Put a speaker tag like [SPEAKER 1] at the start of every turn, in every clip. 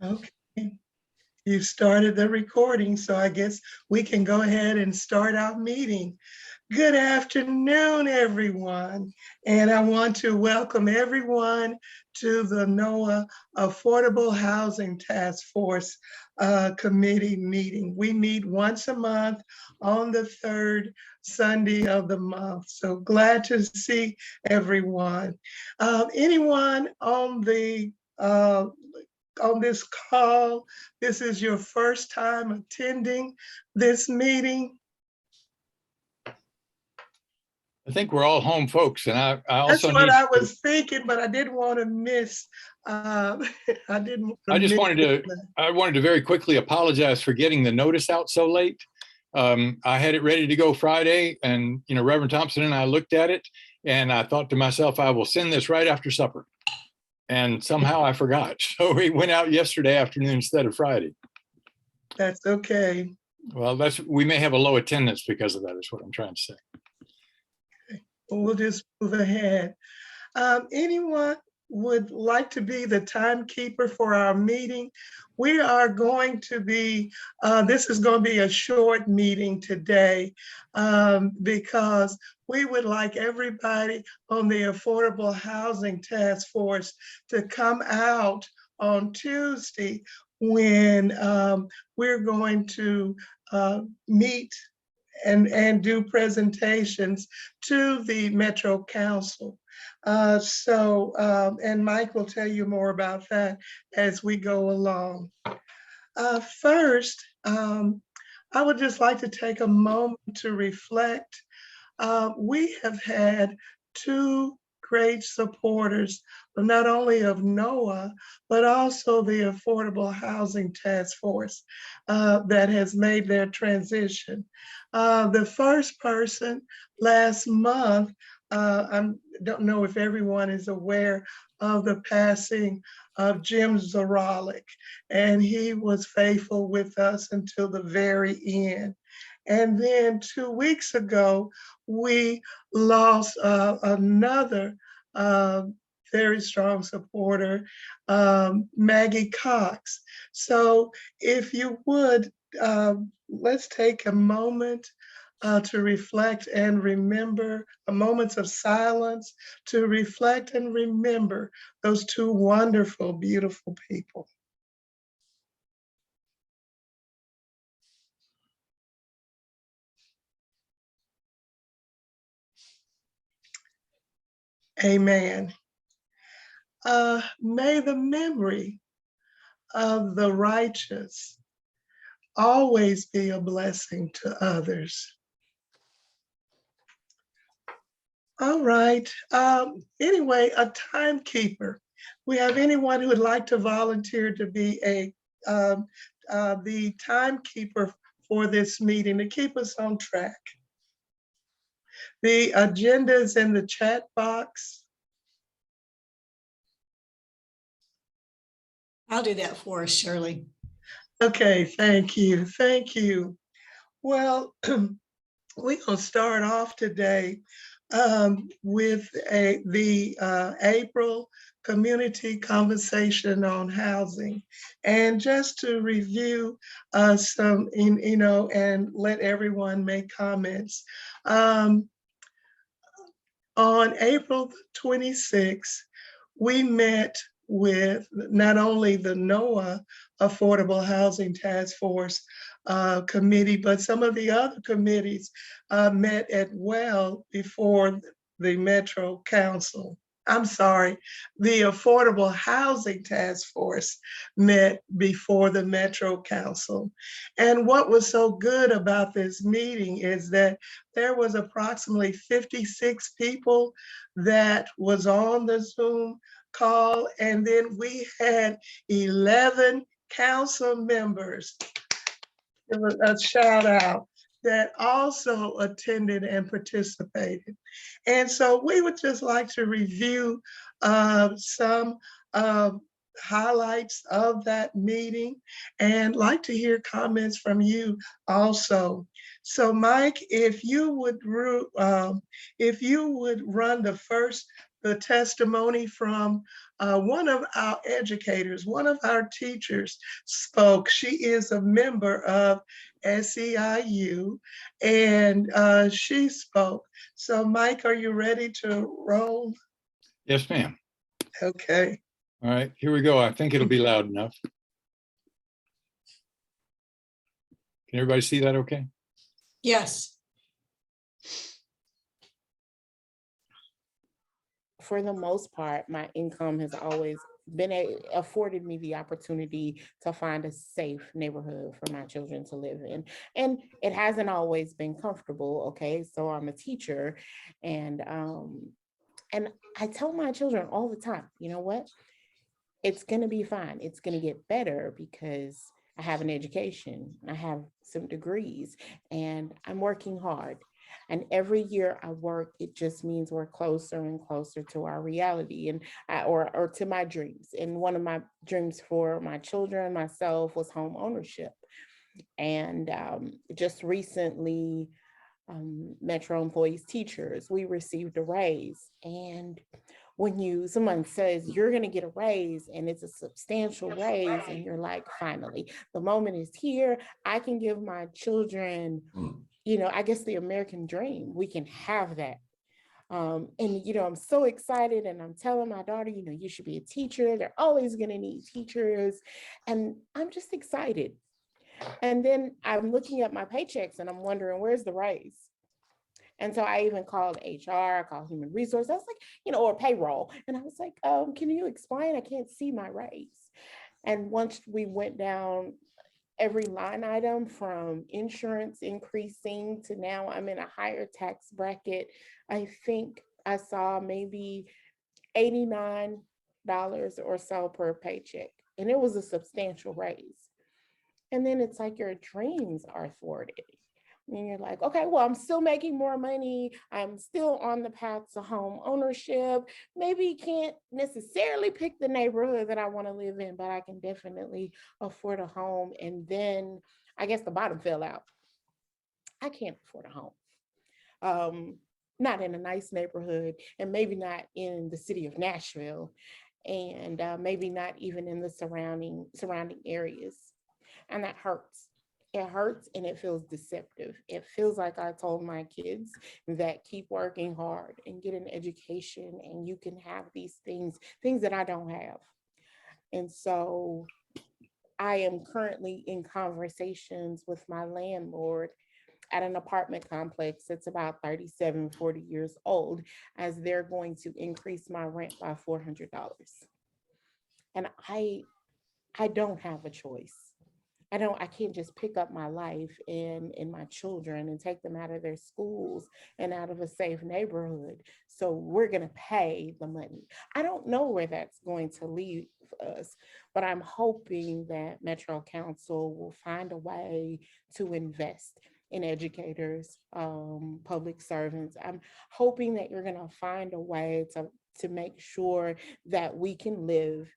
[SPEAKER 1] Okay, you started the recording, so I guess we can go ahead and start our meeting. Good afternoon, everyone. And I want to welcome everyone to the NOAA Affordable Housing Task Force Committee meeting. We meet once a month on the third Sunday of the month. So glad to see everyone. Anyone on this call, this is your first time attending this meeting?
[SPEAKER 2] I think we're all home folks, and I
[SPEAKER 1] That's
[SPEAKER 2] also
[SPEAKER 1] what
[SPEAKER 2] need.
[SPEAKER 1] I was thinking, but I didn't want to miss. I didn't. Want to
[SPEAKER 2] I just
[SPEAKER 1] miss
[SPEAKER 2] wanted to. I wanted to very quickly apologize for getting the notice out so late. I had it ready to go Friday, and Reverend Thompson and I looked at it, and I thought to myself, I will send this right after supper. And somehow I forgot, so we went out yesterday afternoon instead of Friday.
[SPEAKER 1] That's okay.
[SPEAKER 2] Well, we may have a low attendance because of that. Is what I'm trying to say.
[SPEAKER 1] We'll just move ahead. Anyone would like to be the timekeeper for our meeting? We are going to be, this is going to be a short meeting today because we would like everybody on the Affordable Housing Task Force to come out on Tuesday when we're going to meet and do presentations to the Metro Council. And Mike will tell you more about that as we go along. First, I would just like to take a moment to reflect. We have had two great supporters, not only of NOAA, but also the Affordable Housing Task Force that has made their transition. The first person last month, I don't know if everyone is aware of the passing of Jim Zaralik, and he was faithful with us until the very end. And then 2 weeks ago, we lost another very strong supporter, Maggie Cox. So if you would, let's take a moment to reflect and remember, moments of silence to reflect and remember those two wonderful, beautiful people. Amen. May the memory of the righteous always be a blessing to others. All right. Anyway, a timekeeper. We have anyone who would like to volunteer to be the timekeeper for this meeting to keep us on track? The agenda is in the chat box.
[SPEAKER 3] I'll do that for us, Shirley.
[SPEAKER 1] Okay, thank you. Thank you. Well, we're going to start off today with the April Community Conversation on Housing. And just to review some, and let everyone make comments. On April 26th, we met with not only the NOAA Affordable Housing Task Force committee, but some of the other committees met as well before the Metro Council. I'm sorry, the Affordable Housing Task Force met before the Metro Council. And what was so good about this meeting is that there was approximately 56 people that was on the Zoom call, and then we had 11 council members, give a shout out, that also attended and participated. And so we would just like to review some highlights of that meeting and like to hear comments from you also. So Mike, if you would run the first the testimony from one of our educators, one of our teachers spoke. She is a member of SEIU, and she spoke. So Mike, are you ready to roll?
[SPEAKER 2] Yes, ma'am.
[SPEAKER 1] Okay.
[SPEAKER 2] All right, here we go. I think it'll be loud enough. Can everybody see that okay?
[SPEAKER 3] Yes.
[SPEAKER 4] For the most part, my income has always been afforded me the opportunity to find a safe neighborhood for my children to live in. And it hasn't always been comfortable, okay? So I'm a teacher, and I tell my children all the time, you know what? It's gonna be fine. It's gonna get better because I have an education, I have some degrees, and I'm working hard. And every year I work, it just means we're closer and closer to our reality and or to my dreams. And one of my dreams for my children, myself, was home ownership. And just recently, Metro employees, teachers, we received a raise. And when someone says you're going to get a raise and it's a substantial raise, and you're like, finally, the moment is here. I can give my children, I guess, the American dream. We can have that. And I'm so excited, and I'm telling my daughter, you should be a teacher. They're always going to need teachers. And I'm just excited. And then I'm looking at my paychecks and I'm wondering, where's the raise? And so I even called HR, I called human resources. I was like, or payroll. And I was like, can you explain? I can't see my raise. And once we went down every line item, from insurance increasing to now I'm in a higher tax bracket, I think I saw maybe $89 or so per paycheck. And it was a substantial raise. And then it's like your dreams are thwarted. And you're like, okay, well, I'm still making more money. I'm still on the path to home ownership. Maybe can't necessarily pick the neighborhood that I want to live in, but I can definitely afford a home. And then I guess the bottom fell out. I can't afford a home. Not in a nice neighborhood, and maybe not in the city of Nashville, and maybe not even in the surrounding areas. And that hurts. It hurts, and it feels deceptive. It feels like I told my kids that keep working hard and get an education and you can have these things that I don't have. And so I am currently in conversations with my landlord at an apartment complex that's about 37, 40 years old, as they're going to increase my rent by $400. And I don't have a choice. I can't just pick up my life and my children and take them out of their schools and out of a safe neighborhood. So we're going to pay the money. I don't know where that's going to leave us, but I'm hoping that Metro Council will find a way to invest in educators, public servants. I'm hoping that you're going to find a way to make sure that we can live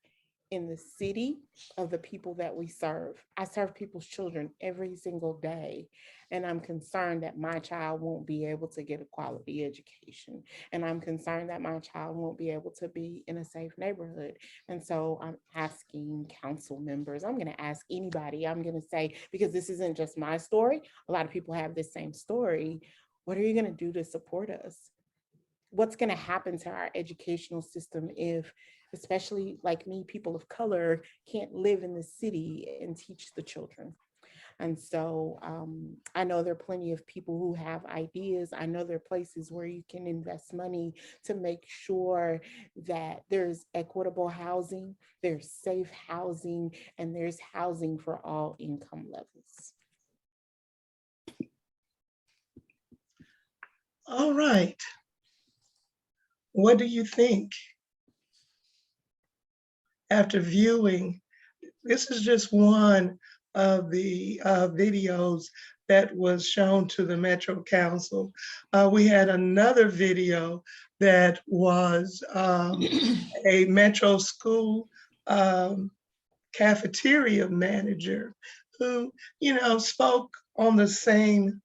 [SPEAKER 4] in the city of the people that we serve. I serve people's children every single day, and I'm concerned that my child won't be able to get a quality education. And I'm concerned that my child won't be able to be in a safe neighborhood. And so I'm asking council members, I'm going to ask anybody, I'm going to say, because this isn't just my story, a lot of people have this same story. What are you going to do to support us? What's going to happen to our educational system if, especially like me, people of color, can't live in the city and teach the children? And so I know there are plenty of people who have ideas. I know there are places where you can invest money to make sure that there's equitable housing, there's safe housing, and there's housing for all income levels.
[SPEAKER 1] All right. What do you think? After viewing, this is just one of the videos that was shown to the Metro Council. We had another video that was a Metro school cafeteria manager who, spoke on the same,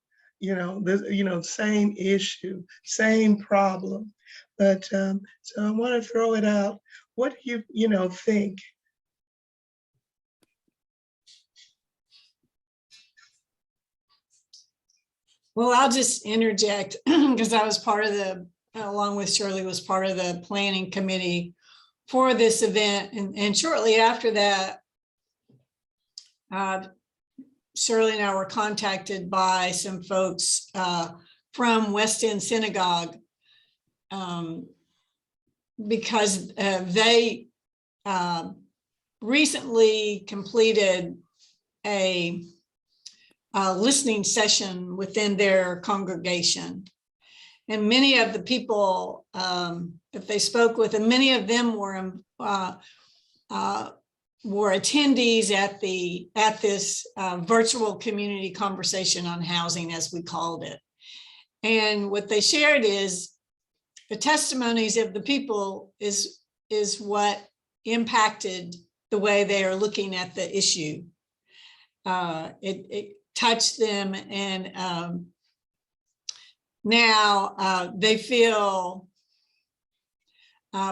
[SPEAKER 1] same issue, same problem. But so I want to throw it out. What do you think?
[SPEAKER 3] Well, I'll just interject because I was part of along with Shirley, was part of the planning committee for this event. And shortly after that, Shirley and I were contacted by some folks from West End Synagogue because they recently completed a listening session within their congregation. And many of the people that they spoke with, and many of them were attendees at this virtual community conversation on housing, as we called it. And what they shared is the testimonies of the people is what impacted the way they are looking at the issue. It touched them, and now they feel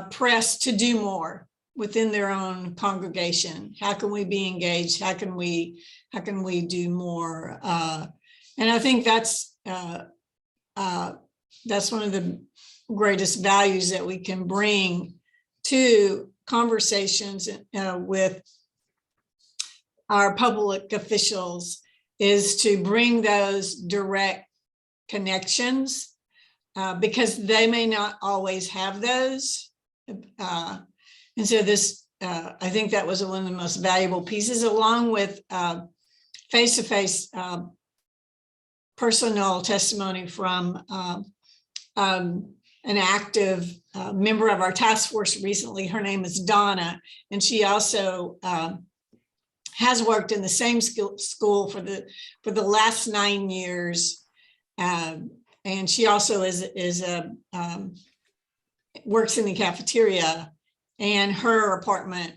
[SPEAKER 3] pressed to do more within their own congregation. How can we be engaged? How can we do more? And I think that's one of the greatest values that we can bring to conversations with our public officials, is to bring those direct connections because they may not always have those. And so this, I think that was one of the most valuable pieces, along with face-to-face personal testimony from an active member of our task force recently. Her name is Donna, and she also has worked in the same school for the last 9 years. And she also works in the cafeteria, and her apartment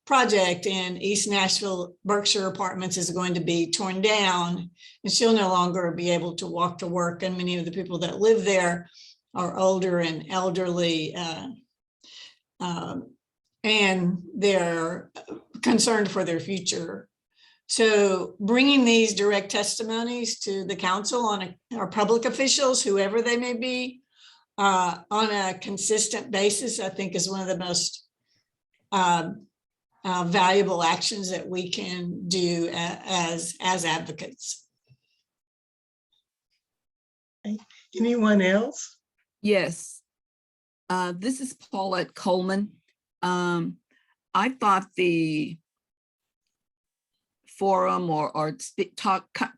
[SPEAKER 3] project in East Nashville, Berkshire Apartments, is going to be torn down, and she'll no longer be able to walk to work. And many of the people that live there are older and elderly, and they're concerned for their future. So bringing these direct testimonies to the council on our public officials, whoever they may be, on a consistent basis, I think is one of the most valuable actions that we can do as advocates.
[SPEAKER 1] Anyone else?
[SPEAKER 5] Yes. This is Paulette Coleman. I thought the forum or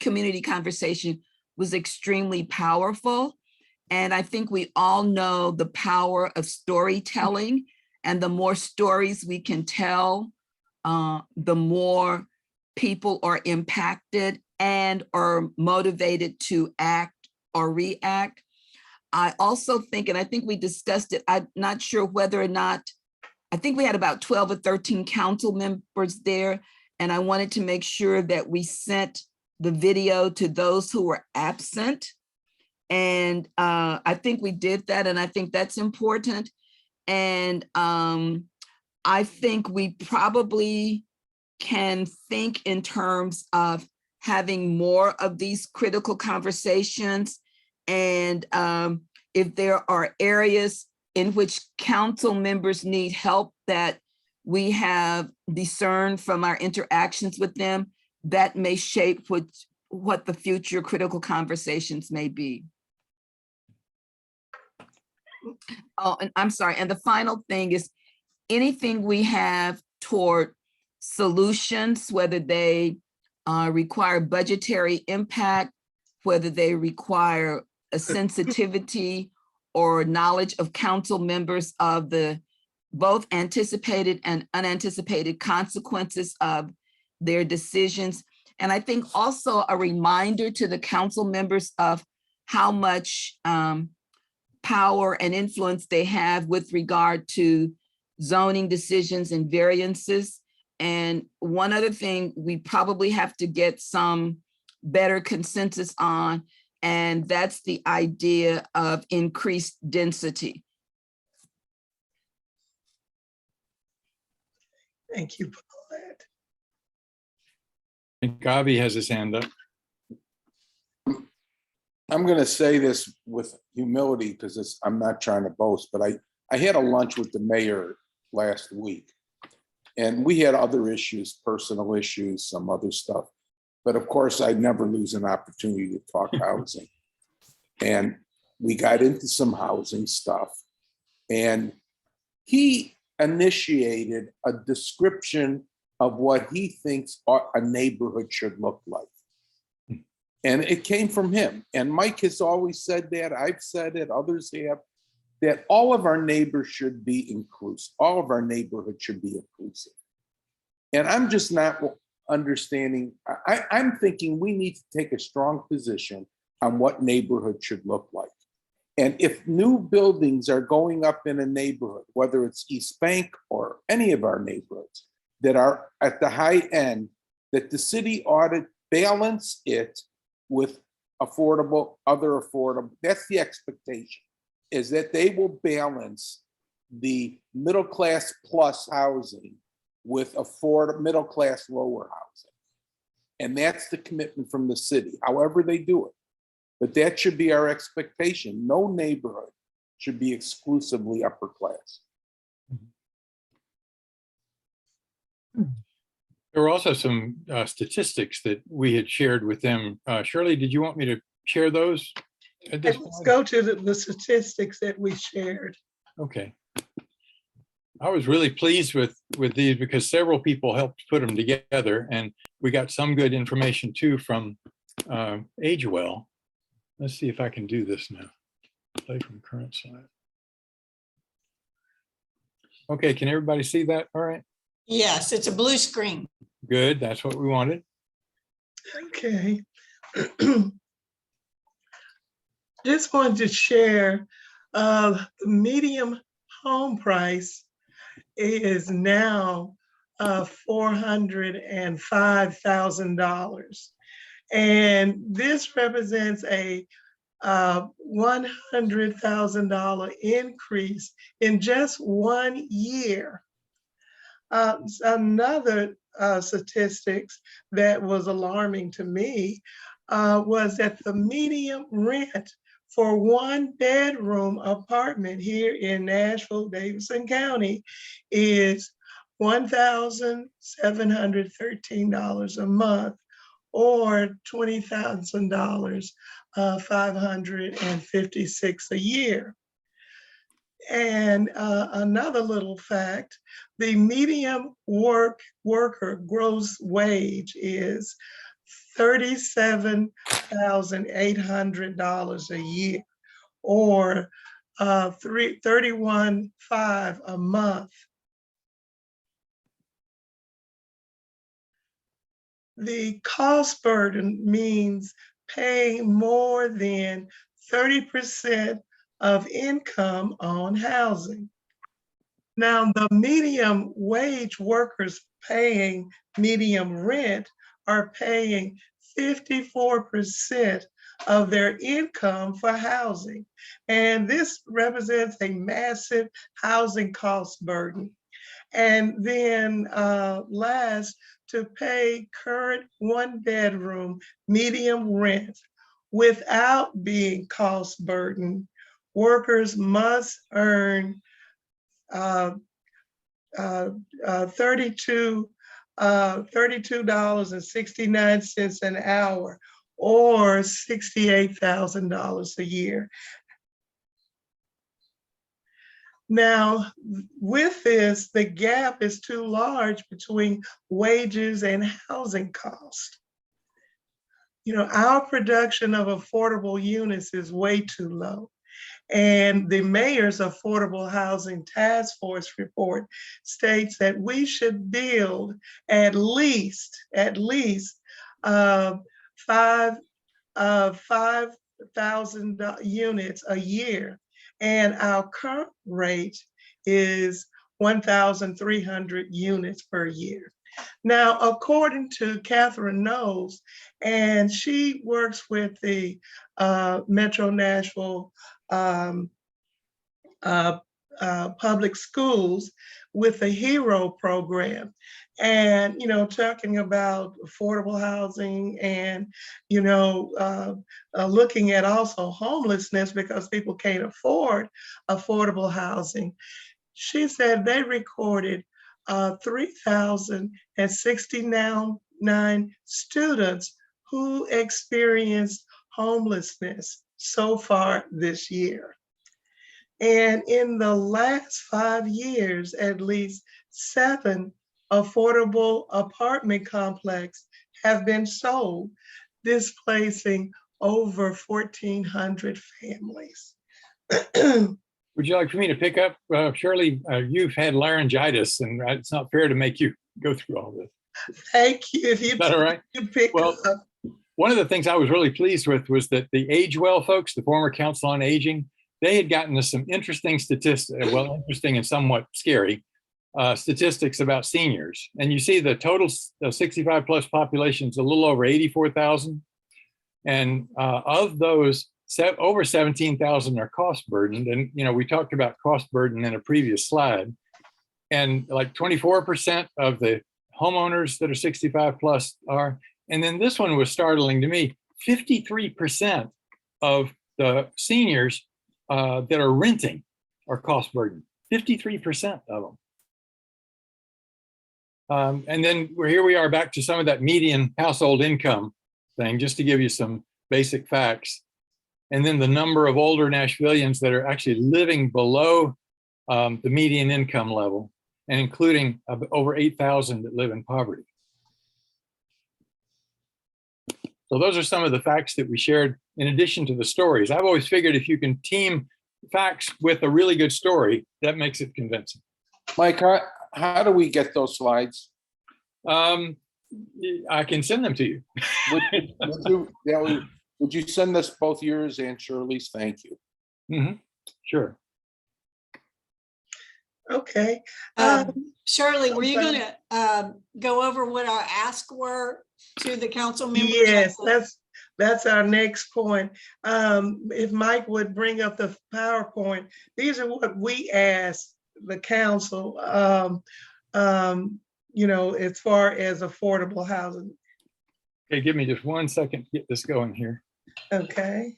[SPEAKER 5] community conversation was extremely powerful. And I think we all know the power of storytelling, and the more stories we can tell, the more people are impacted and are motivated to act or react. I also think, and I think we discussed it, I'm not sure whether or not, I think we had about 12 or 13 council members there, and I wanted to make sure that we sent the video to those who were absent. And I think we did that, and I think that's important. And I think we probably can think in terms of having more of these critical conversations. And if there are areas in which council members need help that we have discerned from our interactions with them, that may shape what the future critical conversations may be. Oh, and I'm sorry. And the final thing is anything we have toward solutions, whether they require budgetary impact, whether they require a sensitivity or knowledge of council members of the both anticipated and unanticipated consequences of their decisions. And I think also a reminder to the council members of how much power and influence they have with regard to zoning decisions and variances. And one other thing we probably have to get some better consensus on And that's the idea of increased density.
[SPEAKER 1] Thank you, Paulette.
[SPEAKER 2] I think Avi has his hand up.
[SPEAKER 6] I'm going to say this with humility because I'm not trying to boast, but I had a lunch with the mayor last week, and we had other issues, personal issues, some other stuff. But of course, I'd never lose an opportunity to talk housing. And we got into some housing stuff, and he initiated a description of what he thinks a neighborhood should look like. And it came from him. And Mike has always said that, I've said it, others have, that all of our neighbors should be inclusive. All of our neighborhoods should be inclusive. And I'm just not understanding, I'm thinking we need to take a strong position on what neighborhood should look like. And if new buildings are going up in a neighborhood, whether it's East Bank or any of our neighborhoods that are at the high end, that the city ought to balance it with affordable, other affordable. That's the expectation, is that they will balance the middle class plus housing with middle class lower housing. And that's the commitment from the city, however they do it. But that should be our expectation. No neighborhood should be exclusively upper class.
[SPEAKER 2] There were also some statistics that we had shared with them. Shirley, did you want me to share those at this
[SPEAKER 1] Let's
[SPEAKER 2] point?
[SPEAKER 1] go to the statistics that we shared.
[SPEAKER 2] Okay. I was really pleased with these because several people helped put them together, and we got some good information too from AgeWell. Let's see if I can do this now. Play from current slide. Okay, can everybody see that? All right.
[SPEAKER 3] Yes, it's a blue screen.
[SPEAKER 2] Good, that's what we wanted.
[SPEAKER 1] Okay. Just wanted to share the medium home price is now $405,000. And this represents a $100,000 increase in just 1 year. Another statistics that was alarming to me was that the median rent for 1-bedroom apartment here in Nashville, Davidson County is $1,713 a month, or $20,000, 556 a year. And another little fact, the median worker gross wage is $37,800 a year, or $31,500 a month. The cost burden means paying more than 30% of income on housing. Now, the medium wage workers paying medium rent are paying 54% of their income for housing. And this represents a massive housing cost burden. And then last, to pay current 1-bedroom medium rent without being cost burdened, workers must earn $32.69 an hour, or $68,000 a year. Now, with this, the gap is too large between wages and housing costs. You know, our production of affordable units is way too low. And the mayor's Affordable Housing Task Force report states that we should build at least 5,000 units a year. And our current rate is 1,300 units per year. Now, according to Catherine Knowles, and she works with the Metro Nashville um, public schools with the HERO program. And, talking about affordable housing and, looking at also homelessness because people can't afford affordable housing. She said they recorded 3,069 students who experienced homelessness so far this year. And in the last 5 years, at least 7 affordable apartment complexes have been sold, displacing over 1,400 families.
[SPEAKER 2] Would you like for me to pick up? Shirley, you've had laryngitis, and it's not fair to make you go through all this.
[SPEAKER 1] Thank you. If you,
[SPEAKER 2] Is that all right?
[SPEAKER 1] you pick
[SPEAKER 2] Well,
[SPEAKER 1] up.
[SPEAKER 2] one of the things I was really pleased with was that the Age Well folks, the former Council on Aging, they had gotten us some interesting statistics, well, interesting and somewhat scary statistics about seniors. And you see the total 65 plus population is a little over 84,000. And of those, over 17,000 are cost burdened. And, we talked about cost burden in a previous slide. And like 24% of the homeowners that are 65 plus are. And then this one was startling to me, 53% of the seniors that are renting are cost burdened, 53% of them. And then here we are back to some of that median household income thing, just to give you some basic facts. And then the number of older Nashvillians that are actually living below the median income level, and including over 8,000 that live in poverty. So those are some of the facts that we shared in addition to the stories. I've always figured if you can team facts with a really good story, that makes it convincing.
[SPEAKER 6] Mike, how do we get those slides?
[SPEAKER 2] I can send them to you.
[SPEAKER 6] Would you send us both yours and Shirley's? Thank you.
[SPEAKER 2] Mm-hmm. Sure.
[SPEAKER 1] Okay.
[SPEAKER 3] Shirley, were you going to go over what our asks were to the council members?
[SPEAKER 1] Yes, that's our next point. If Mike would bring up the PowerPoint, these are what we asked the council, as far as affordable housing.
[SPEAKER 2] Okay, give me just 1 second to get this going here.
[SPEAKER 1] Okay.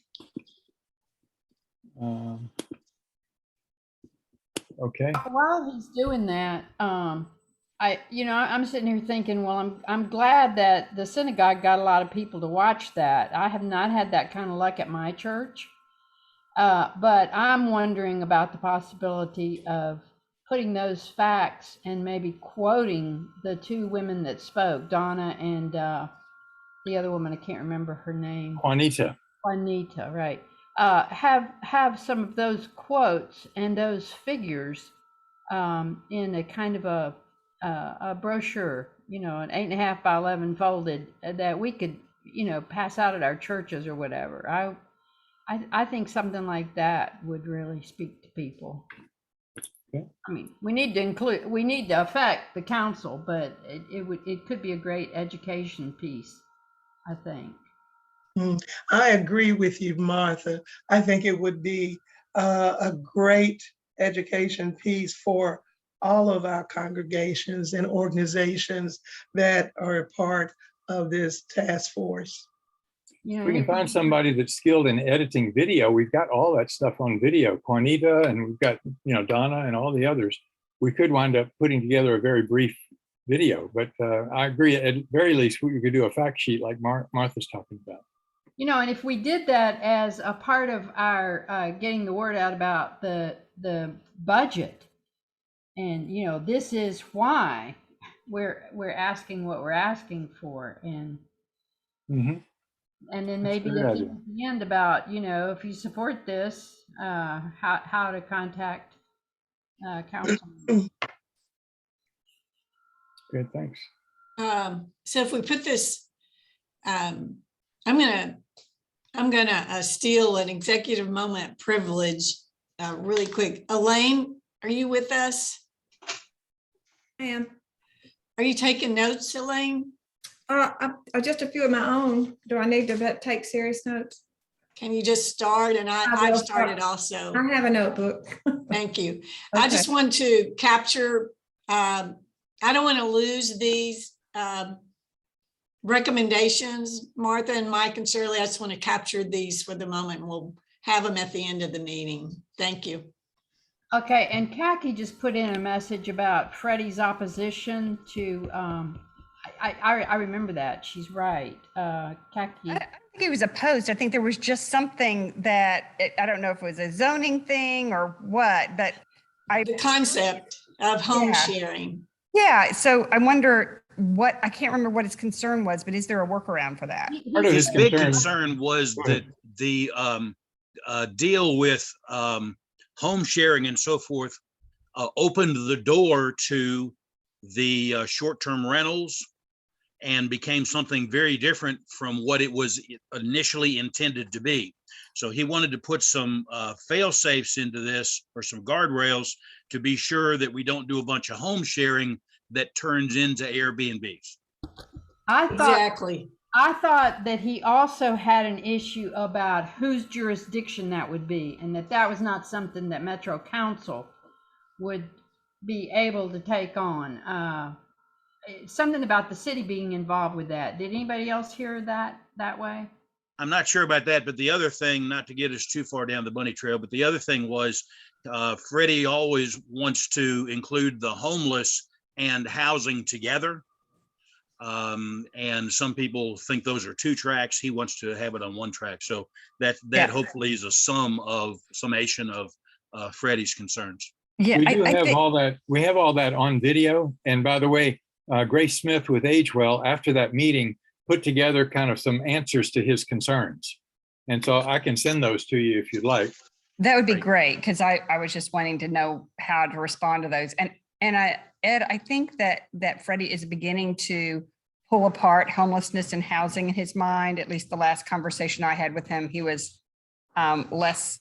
[SPEAKER 2] Okay.
[SPEAKER 7] While he's doing that, I'm sitting here thinking, well, I'm glad that the synagogue got a lot of people to watch that. I have not had that kind of luck at my church, but I'm wondering about the possibility of putting those facts and maybe quoting the two women that spoke, Donna and the other woman, I can't remember her name.
[SPEAKER 2] Juanita,
[SPEAKER 7] right. Have some of those quotes and those figures in a kind of a brochure, an 8.5 by 11 folded that we could, pass out at our churches or whatever. I think something like that would really speak to people.
[SPEAKER 2] Okay.
[SPEAKER 7] I mean, we need to affect the council, but it could be a great education piece, I think.
[SPEAKER 1] I agree with you, Martha. I think it would be a great education piece for all of our congregations and organizations that are a part of this task force.
[SPEAKER 7] You know,
[SPEAKER 2] we can find somebody that's skilled in editing video. We've got all that stuff on video, Juanita, and we've got, Donna and all the others. We could wind up putting together a very brief video, but I agree, at very least, we could do a fact sheet like Martha's talking about.
[SPEAKER 7] And if we did that as a part of our getting the word out about the budget, and this is why we're asking what we're asking for, and and then maybe at the end about if you support this, how to contact council.
[SPEAKER 2] Good, thanks.
[SPEAKER 3] So if we put this, I'm gonna steal an executive moment privilege really quick. Elaine, are you with us?
[SPEAKER 8] I am.
[SPEAKER 3] Are you taking notes, Elaine?
[SPEAKER 8] Just a few of my own. Do I need to take serious notes?
[SPEAKER 3] Can you just start? And
[SPEAKER 8] I
[SPEAKER 3] I've
[SPEAKER 8] will
[SPEAKER 3] started
[SPEAKER 8] start.
[SPEAKER 3] also.
[SPEAKER 8] I have a notebook.
[SPEAKER 3] Thank you. I
[SPEAKER 8] Okay.
[SPEAKER 3] just want to capture, I don't want to lose these recommendations, Martha and Mike and Shirley. I just want to capture these for the moment, and we'll have them at the end of the meeting. Thank you.
[SPEAKER 7] Okay, and Khaki just put in a message about Freddie's opposition to, I remember that. She's right. Khaki.
[SPEAKER 9] I don't think he was opposed. I think there was just something that, I don't know if it was a zoning thing or what, but
[SPEAKER 3] The concept of home
[SPEAKER 9] Yeah.
[SPEAKER 3] sharing.
[SPEAKER 9] yeah, so I wonder I can't remember what his concern was, but is there a workaround for that?
[SPEAKER 2] Part of
[SPEAKER 10] His
[SPEAKER 2] his
[SPEAKER 10] big
[SPEAKER 2] concern-
[SPEAKER 10] concern was
[SPEAKER 2] Go
[SPEAKER 10] that
[SPEAKER 2] ahead.
[SPEAKER 10] the deal with home sharing and so forth opened the door to the short-term rentals and became something very different from what it was initially intended to be. So he wanted to put some fail safes into this, or some guardrails, to be sure that we don't do a bunch of home sharing that turns into Airbnbs.
[SPEAKER 3] Exactly.
[SPEAKER 7] I thought that he also had an issue about whose jurisdiction that would be, and that was not something that Metro Council would be able to take on. Something about the city being involved with that. Did anybody else hear that way?
[SPEAKER 10] I'm not sure about that, but the other thing, not to get us too far down the bunny trail, but the other thing was Freddie always wants to include the homeless and housing together. And some people think those are two tracks. He wants to have it on one track. So that
[SPEAKER 9] Yeah.
[SPEAKER 10] hopefully is a summation of Freddie's concerns.
[SPEAKER 9] Yeah,
[SPEAKER 2] We do
[SPEAKER 9] I
[SPEAKER 2] have
[SPEAKER 9] think,
[SPEAKER 2] all that. We have all that on video. And by the way, Grace Smith with AgeWell, after that meeting, put together kind of some answers to his concerns. And so I can send those to you if you'd like.
[SPEAKER 9] that would be great, because I was just wanting to know how to respond to those. And Ed, I think that Freddie is beginning to pull apart homelessness and housing in his mind. At least the last conversation I had with him, he was less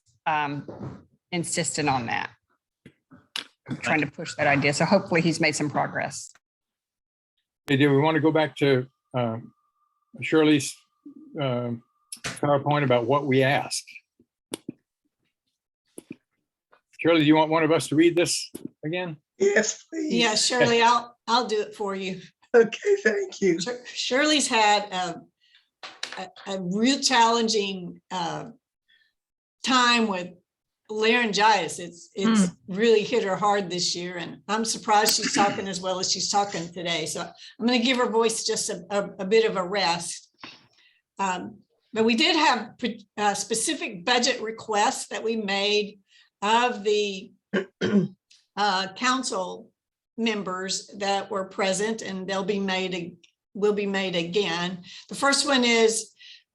[SPEAKER 9] insistent on that. I'm trying to push that idea. So hopefully he's made some progress.
[SPEAKER 2] Hey, do we want to go back to Shirley's PowerPoint about what we asked? Shirley, do you want one of us to read this again?
[SPEAKER 1] Yes, please.
[SPEAKER 3] Yeah, Shirley, I'll do it for you.
[SPEAKER 1] Okay, thank you.
[SPEAKER 3] Shirley's had a real challenging time with laryngitis. It's really hit her hard this year, and I'm surprised she's talking as well as she's talking today. So I'm going to give her voice just a bit of a rest. But we did have specific budget requests that we made of the council members that were present, and will be made again. The first one is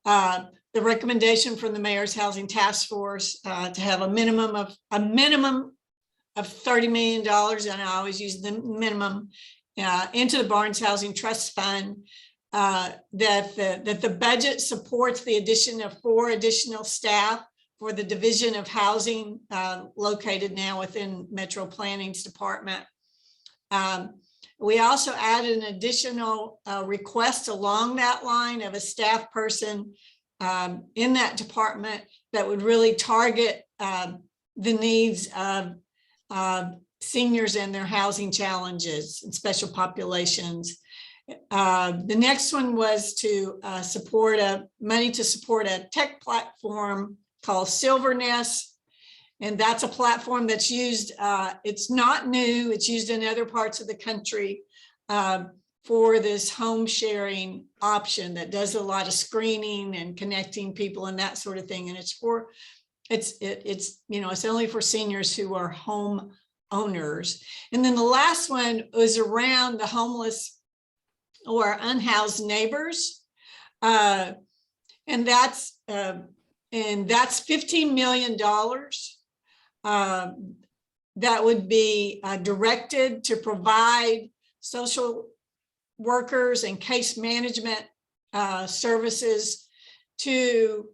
[SPEAKER 3] the recommendation from the Mayor's Housing Task Force to have a minimum of $30 million, and I always use the minimum, into the Barnes Housing Trust Fund. That the budget supports the addition of 4 additional staff for the Division of Housing located now within Metro Planning's department. We also added an additional request along that line of a staff person in that department that would really target the needs of seniors and their housing challenges and special populations. The next one was to support money to support a tech platform called Silvernest. And that's a platform that's used, it's not new, it's used in other parts of the country for this home sharing option that does a lot of screening and connecting people and that sort of thing. And it's only for seniors who are home owners. And then the last one was around the homeless or unhoused neighbors. And that's $15 million. That would be directed to provide social workers and case management services to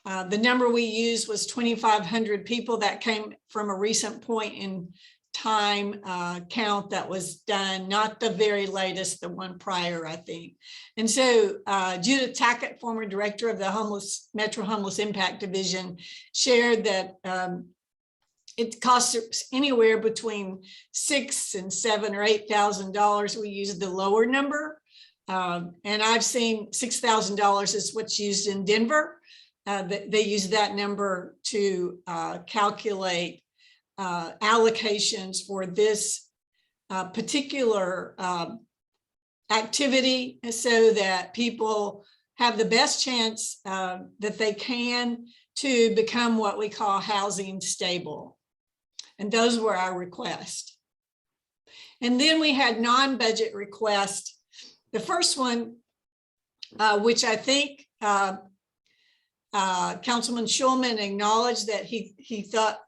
[SPEAKER 3] the number we used was 2,500 people. That came from a recent point in time count that was done, not the very latest, the one prior, I think. And so Judith Tackett, former director of the Metro Homeless Impact Division, shared that it costs anywhere between $6,000 and $7,000 or $8,000. We use the lower number. And I've seen $6,000 is what's used in Denver. They use that number to calculate allocations for this particular activity, so that people have the best chance that they can to become what we call housing stable. And those were our requests. And then we had non-budget requests. The first one, which I think Councilman Schulman acknowledged that he thought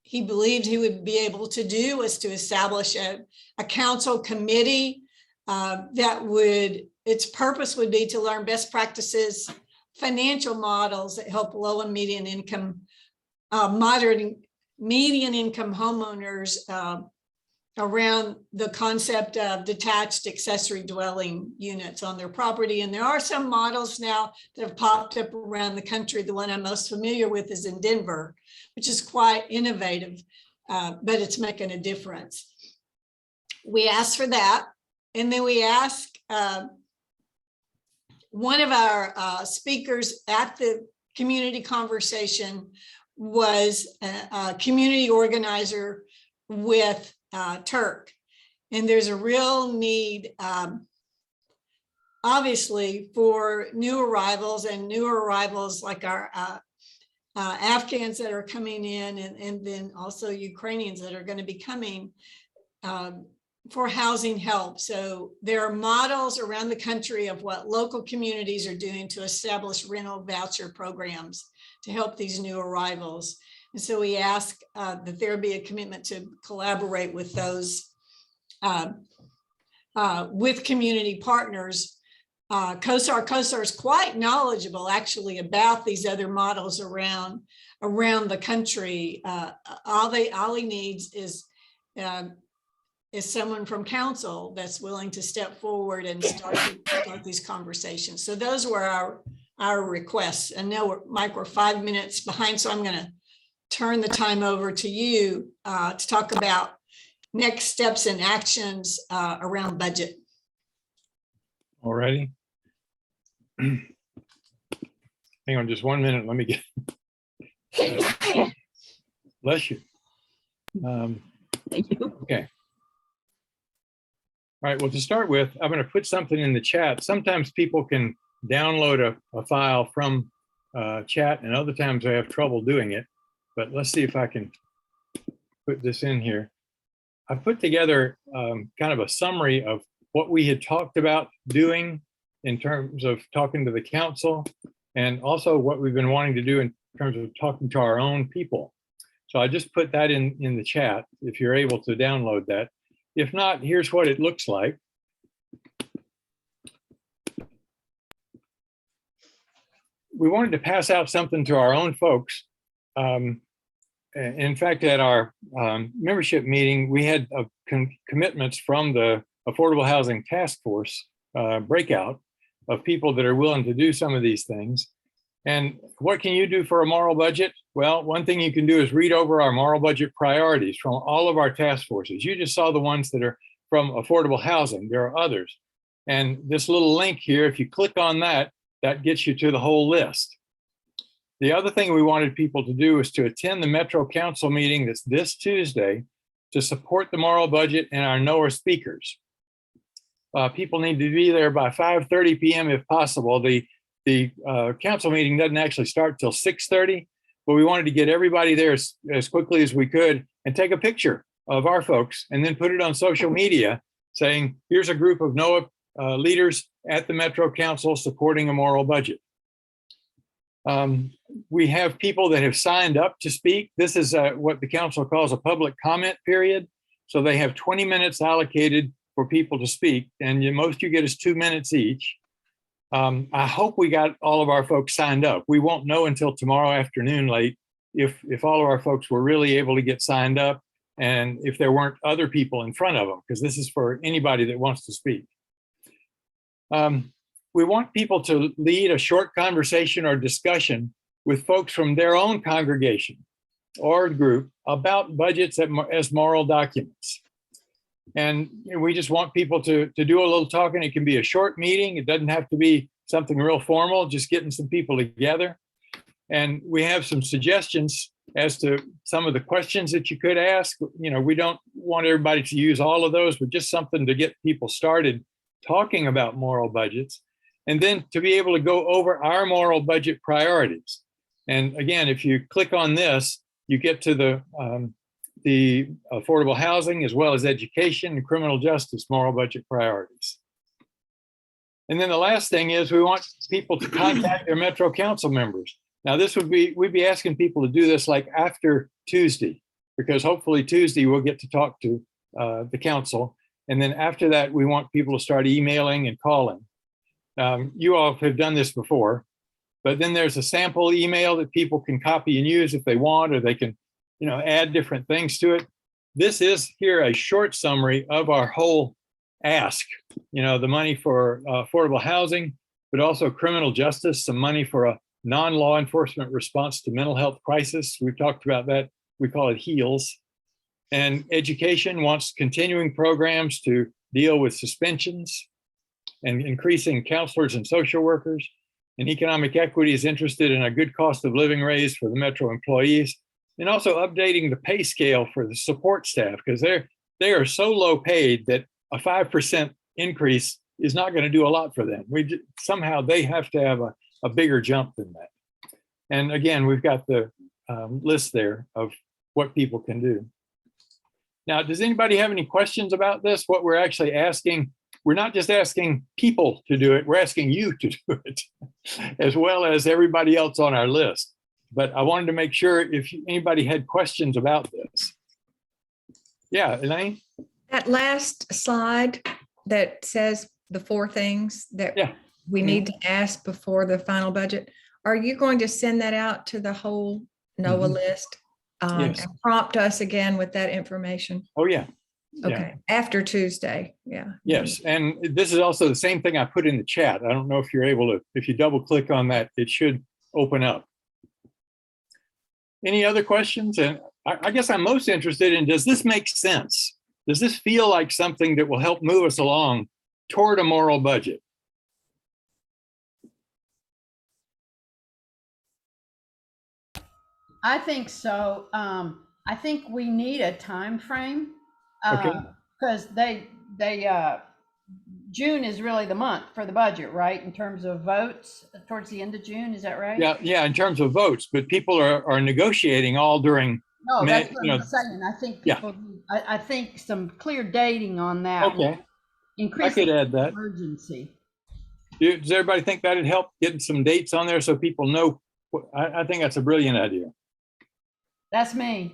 [SPEAKER 3] he believed he would be able to do, was to establish a council committee that would, its purpose would be to learn best practices, financial models that help low and median income, moderate median income homeowners around the concept of detached accessory dwelling units on their property. And there are some models now that have popped up around the country. The one I'm most familiar with is in Denver, which is quite innovative, but it's making a difference. We asked for that. And then we asked one of our speakers at the community conversation was a community organizer with Turk. And there's a real need, obviously, for new arrivals like our Afghans that are coming in, and then also Ukrainians that are going to be coming for housing help. So there are models around the country of what local communities are doing to establish rental voucher programs to help these new arrivals. And so we ask that there be a commitment to collaborate with those, with community partners. COSAR is quite knowledgeable actually about these other models around the country. All he needs is someone from council that's willing to step forward and start these conversations. So those were our requests. And now Mike, we're 5 minutes behind, so I'm going to turn the time over to you to talk about next steps and actions around budget.
[SPEAKER 2] All righty. Hang on just 1 minute. Let me get. Bless you.
[SPEAKER 5] Thank you.
[SPEAKER 2] Okay. All right. Well, to start with, I'm going to put something in the chat. Sometimes people can download a file from chat, and other times I have trouble doing it. But let's see if I can put this in here. I put together kind of a summary of what we had talked about doing in terms of talking to the council, and also what we've been wanting to do in terms of talking to our own people. So I just put that in the chat if you're able to download that. If not, here's what it looks like. We wanted to pass out something to our own folks. In fact, at our membership meeting, we had commitments from the Affordable Housing Task Force breakout of people that are willing to do some of these things. And what can you do for a moral budget? Well, one thing you can do is read over our moral budget priorities from all of our task forces. You just saw the ones that are from affordable housing. There are others. And this little link here, if you click on that, that gets you to the whole list. The other thing we wanted people to do is to attend the Metro Council meeting that's this Tuesday to support the moral budget and our NOAA speakers. People need to be there by 5:30 p.m. if possible. The council meeting doesn't actually start till 6:30, but we wanted to get everybody there as quickly as we could and take a picture of our folks and then put it on social media saying, here's a group of NOAA leaders at the Metro Council supporting a moral budget. We have people that have signed up to speak. This is what the council calls a public comment period. So they have 20 minutes allocated for people to speak, and the most you get is 2 minutes each. I hope we got all of our folks signed up. We won't know until tomorrow afternoon late if all of our folks were really able to get signed up. and if there weren't other people in front of them, because this is for anybody that wants to speak. We want people to lead a short conversation or discussion with folks from their own congregation or group about budgets as moral documents. And we just want people to do a little talking. It can be a short meeting. It doesn't have to be something real formal, just getting some people together. And we have some suggestions as to some of the questions that you could ask. You know, we don't want everybody to use all of those, but just something to get people started talking about moral budgets. And then to be able to go over our moral budget priorities. And again, if you click on this, you get to the affordable housing as well as education and criminal justice moral budget priorities. And then the last thing is we want people to contact their Metro Council members. Now we'd be asking people to do this like after Tuesday, because hopefully Tuesday we'll get to talk to the council. And then after that, we want people to start emailing and calling. You all have done this before, but then there's a sample email that people can copy and use if they want, or they can, you know, add different things to it. This is here a short summary of our whole ask, you know, the money for affordable housing, but also criminal justice, some money for a non-law enforcement response to mental health crisis. We've talked about that. We call it HEALS. And education wants continuing programs to deal with suspensions and increasing counselors and social workers. And economic equity is interested in a good cost of living raise for the Metro employees, and also updating the pay scale for the support staff, because they are so low paid that a 5% increase is not going to do a lot for them. Somehow they have to have a bigger jump than that. And again, we've got the list there of what people can do. Now, does anybody have any questions about this? What we're actually asking, we're not just asking people to do it, we're asking you to do it, as well as everybody else on our list. But I wanted to make sure if anybody had questions about this. Yeah, Elaine?
[SPEAKER 8] That last slide that says the 4 things that we need to ask before the final budget, are you going to send that out to the whole NOAA list?
[SPEAKER 2] Yes.
[SPEAKER 8] And prompt us again with that information?
[SPEAKER 2] Oh, yeah.
[SPEAKER 8] Okay, after Tuesday, yeah.
[SPEAKER 2] Yes, and this is also the same thing I put in the chat. I don't know if you're able to, if you double click on that, it should open up. Any other questions? And I guess I'm most interested in, does this make sense? Does this feel like something that will help move us along toward a moral budget?
[SPEAKER 7] I think so. I think we need a time frame.
[SPEAKER 2] Okay.
[SPEAKER 7] Because June is really the month for the budget, right? In terms of votes towards the end of June, is that right?
[SPEAKER 2] Yeah, in terms of votes, but people are negotiating all during.
[SPEAKER 7] No, that's what I'm saying. I think people, I think some clear dating on that.
[SPEAKER 2] Okay.
[SPEAKER 7] Increase.
[SPEAKER 2] I could add that.
[SPEAKER 7] Urgency.
[SPEAKER 2] Does everybody think that'd help getting some dates on there so people know? I think that's a brilliant idea.
[SPEAKER 7] That's me.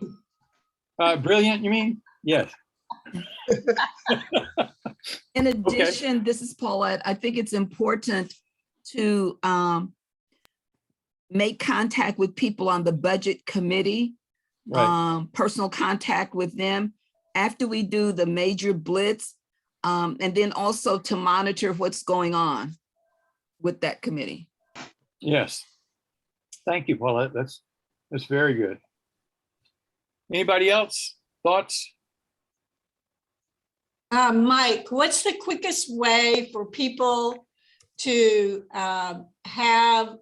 [SPEAKER 2] Brilliant, you mean? Yes.
[SPEAKER 5] In addition, this is Paulette. I think it's important to make contact with people on the budget committee,
[SPEAKER 2] Right.
[SPEAKER 5] Personal contact with them after we do the major blitz, and then also to monitor what's going on with that committee.
[SPEAKER 2] Yes. Thank you, Paulette. That's very good. Anybody else? Thoughts?
[SPEAKER 3] Mike, what's the quickest way for people to have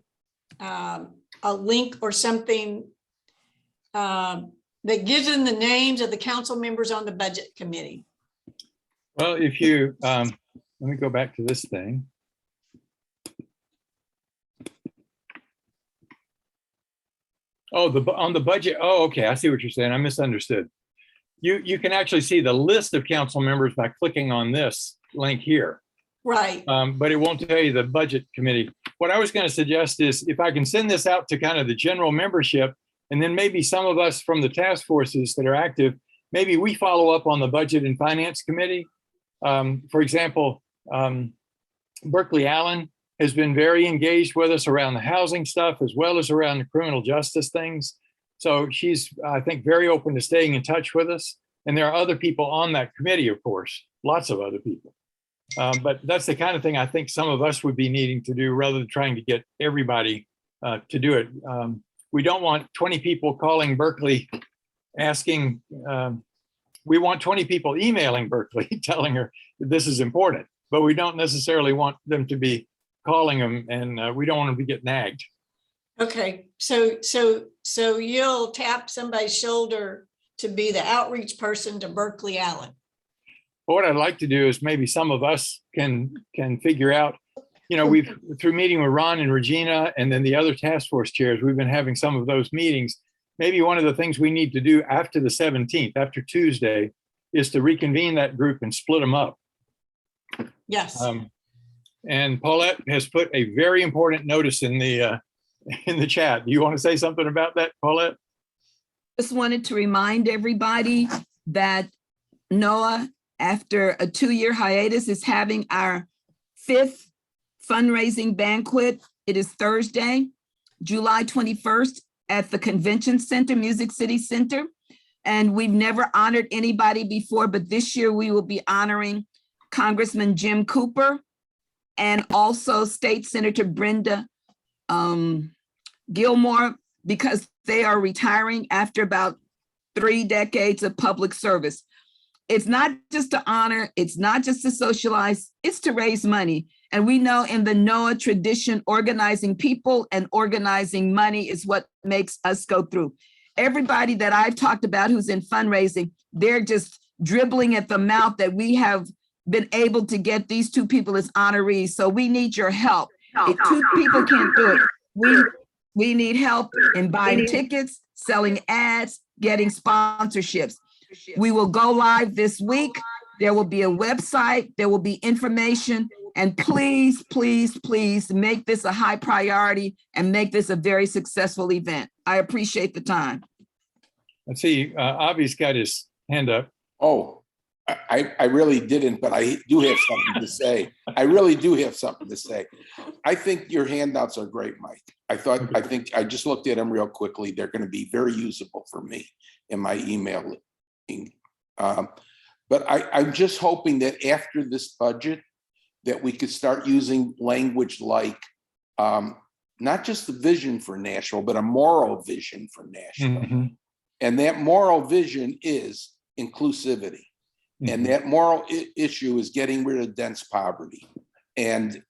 [SPEAKER 3] a link or something that gives them the names of the council members on the budget committee?
[SPEAKER 2] Well, if you, let me go back to this thing. Oh, on the budget. Oh, okay. I see what you're saying. I misunderstood. You can actually see the list of council members by clicking on this link here.
[SPEAKER 3] Right.
[SPEAKER 2] But it won't tell you the budget committee. What I was going to suggest is if I can send this out to kind of the general membership, and then maybe some of us from the task forces that are active, maybe we follow up on the budget and finance committee. For example, Berkeley Allen has been very engaged with us around the housing stuff as well as around the criminal justice things. So she's, I think, very open to staying in touch with us. And there are other people on that committee, of course, lots of other people. But that's the kind of thing I think some of us would be needing to do rather than trying to get everybody to do it. We don't want 20 people calling Berkeley asking, we want 20 people emailing Berkeley telling her this is important, but we don't necessarily want them to be calling them, and we don't want them to get nagged.
[SPEAKER 3] Okay, so you'll tap somebody's shoulder to be the outreach person to Berkeley Allen.
[SPEAKER 2] But what I'd like to do is maybe some of us can figure out, we've through meeting with Ron and Regina and then the other task force chairs, we've been having some of those meetings. Maybe one of the things we need to do after the 17th, after Tuesday, is to reconvene that group and split them up.
[SPEAKER 3] Yes.
[SPEAKER 2] And Paulette has put a very important notice in the chat. Do you want to say something about that, Paulette?
[SPEAKER 5] Just wanted to remind everybody that NOAA, after a 2-year hiatus, is having our 5th fundraising banquet. It is Thursday, July 21st at the Convention Center, Music City Center. And we've never honored anybody before, but this year we will be honoring Congressman Jim Cooper and also State Senator Brenda Gilmore, because they are retiring after about 3 decades of public service. It's not just to honor, it's not just to socialize, it's to raise money. And we know in the NOAA tradition, organizing people and organizing money is what makes us go through. Everybody that I've talked about who's in fundraising, they're just dribbling at the mouth that we have been able to get these 2 people as honorees. So we need your help. If 2 people can't do it, we need help in buying tickets, selling ads, getting sponsorships. We will go live this week. There will be a website, there will be information, and please, please, please make this a high priority and make this a very successful event. I appreciate the time.
[SPEAKER 2] Let's see, Avi's got his hand up.
[SPEAKER 6] Oh, I really didn't, but I do have something to say. I really do have something to say. I think your handouts are great, Mike. I think I just looked at them real quickly. They're going to be very usable for me in my email. But I'm just hoping that after this budget, that we could start using language like not just the vision for Nashville, but a moral vision for Nashville.
[SPEAKER 2] Mm-hmm.
[SPEAKER 6] And that moral vision is inclusivity. Mm-hmm. And that moral issue is getting rid of dense poverty and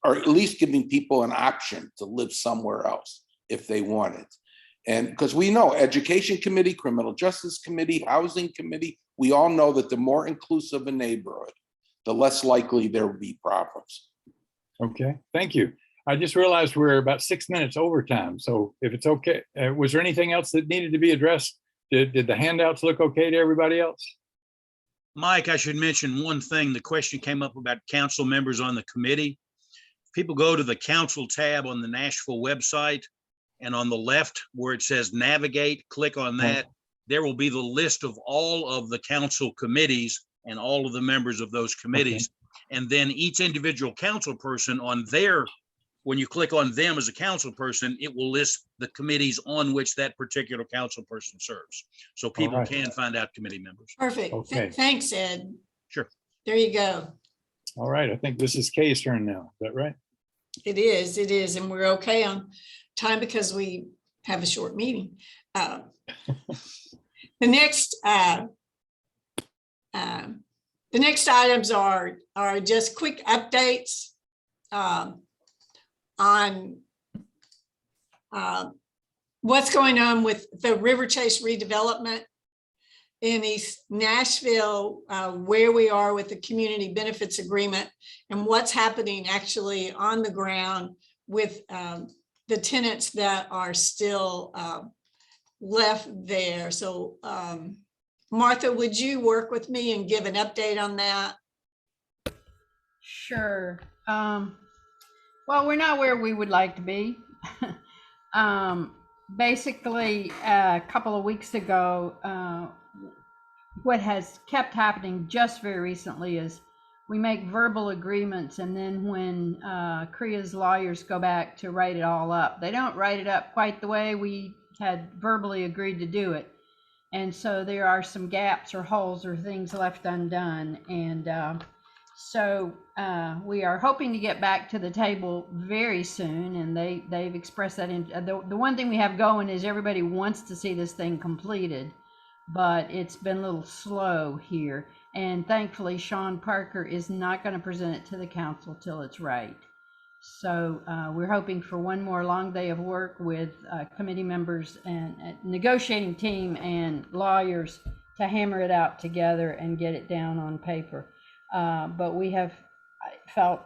[SPEAKER 6] or at least giving people an option to live somewhere else if they want it. And because we know Education Committee, Criminal Justice Committee, Housing Committee, we all know that the more inclusive a neighborhood, the less likely there will be problems.
[SPEAKER 2] Okay, thank you. I just realized we're about 6 minutes over time. So if it's okay, was there anything else that needed to be addressed? Did the handouts look okay to everybody else?
[SPEAKER 10] Mike, I should mention one thing. The question came up about council members on the committee. People go to the council tab on the Nashville website, and on the left where it says navigate, click on that. There will be the list of all of the council committees and all of the members of those committees. Okay. And then each individual council person on there, when you click on them as a council person, it will list the committees on which that particular council person serves. So people can find out committee members.
[SPEAKER 3] Perfect.
[SPEAKER 2] Okay.
[SPEAKER 3] Thanks, Ed.
[SPEAKER 10] Sure.
[SPEAKER 3] There you go.
[SPEAKER 2] All right. I think this is Kay's turn now. Is that right?
[SPEAKER 3] It is. And we're okay on time because we have a short meeting. The next items are just quick updates on what's going on with the River Chase redevelopment in East Nashville, where we are with the community benefits agreement and what's happening actually on the ground with the tenants that are still left there. So Martha, would you work with me and give an update on that?
[SPEAKER 7] Sure. Well, we're not where we would like to be. Basically, a couple of weeks ago, what has kept happening just very recently is we make verbal agreements, and then when CREA's lawyers go back to write it all up, they don't write it up quite the way we had verbally agreed to do it. And so there are some gaps or holes or things left undone. And so we are hoping to get back to the table very soon. And they've expressed that. The one thing we have going is everybody wants to see this thing completed, but it's been a little slow here. And thankfully, Sean Parker is not going to present it to the council till it's right. So we're hoping for one more long day of work with committee members and negotiating team and lawyers to hammer it out together and get it down on paper. But we have felt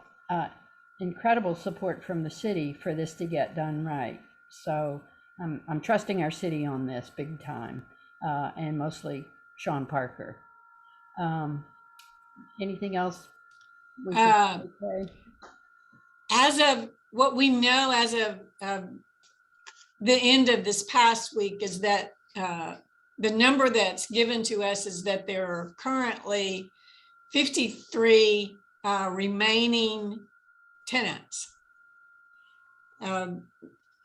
[SPEAKER 7] incredible support from the city for this to get done right. So I'm trusting our city on this big time, and mostly Sean Parker. Anything else we should say?
[SPEAKER 3] As of what we know, as of the end of this past week, is that the number that's given to us is that there are currently 53 remaining tenants.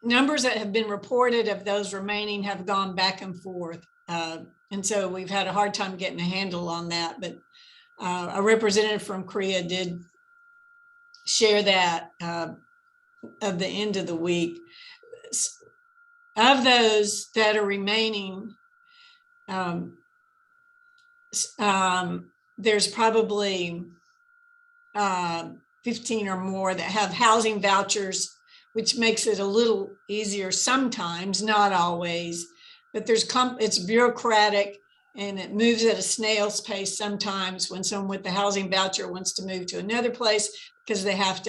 [SPEAKER 3] Numbers that have been reported of those remaining have gone back and forth. And so we've had a hard time getting a handle on that, but a representative from Korea did share that of the end of the week. Of those that are remaining, there's probably 15 or more that have housing vouchers, which makes it a little easier sometimes, not always, but it's bureaucratic and it moves at a snail's pace sometimes when someone with the housing voucher wants to move to another place, because you have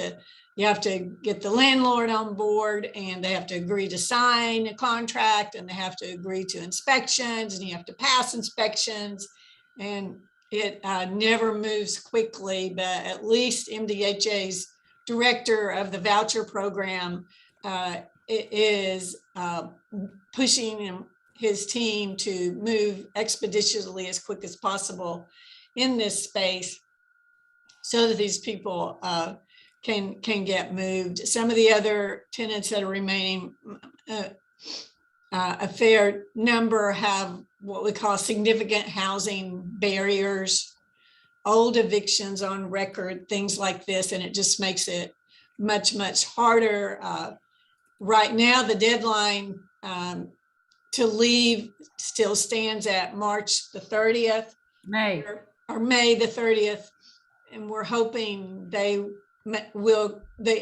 [SPEAKER 3] to get the landlord on board and they have to agree to sign a contract and they have to agree to inspections and you have to pass inspections, and it never moves quickly. But at least MDHA's director of the voucher program is pushing his team to move expeditiously as quick as possible in this space so that these people can get moved. Some of the other tenants that are remaining, a fair number have what we call significant housing barriers, old evictions on record, things like this, and it just makes it much, much harder. Right now, the deadline to leave still stands at March the 30th. Or May the 30th. And we're hoping the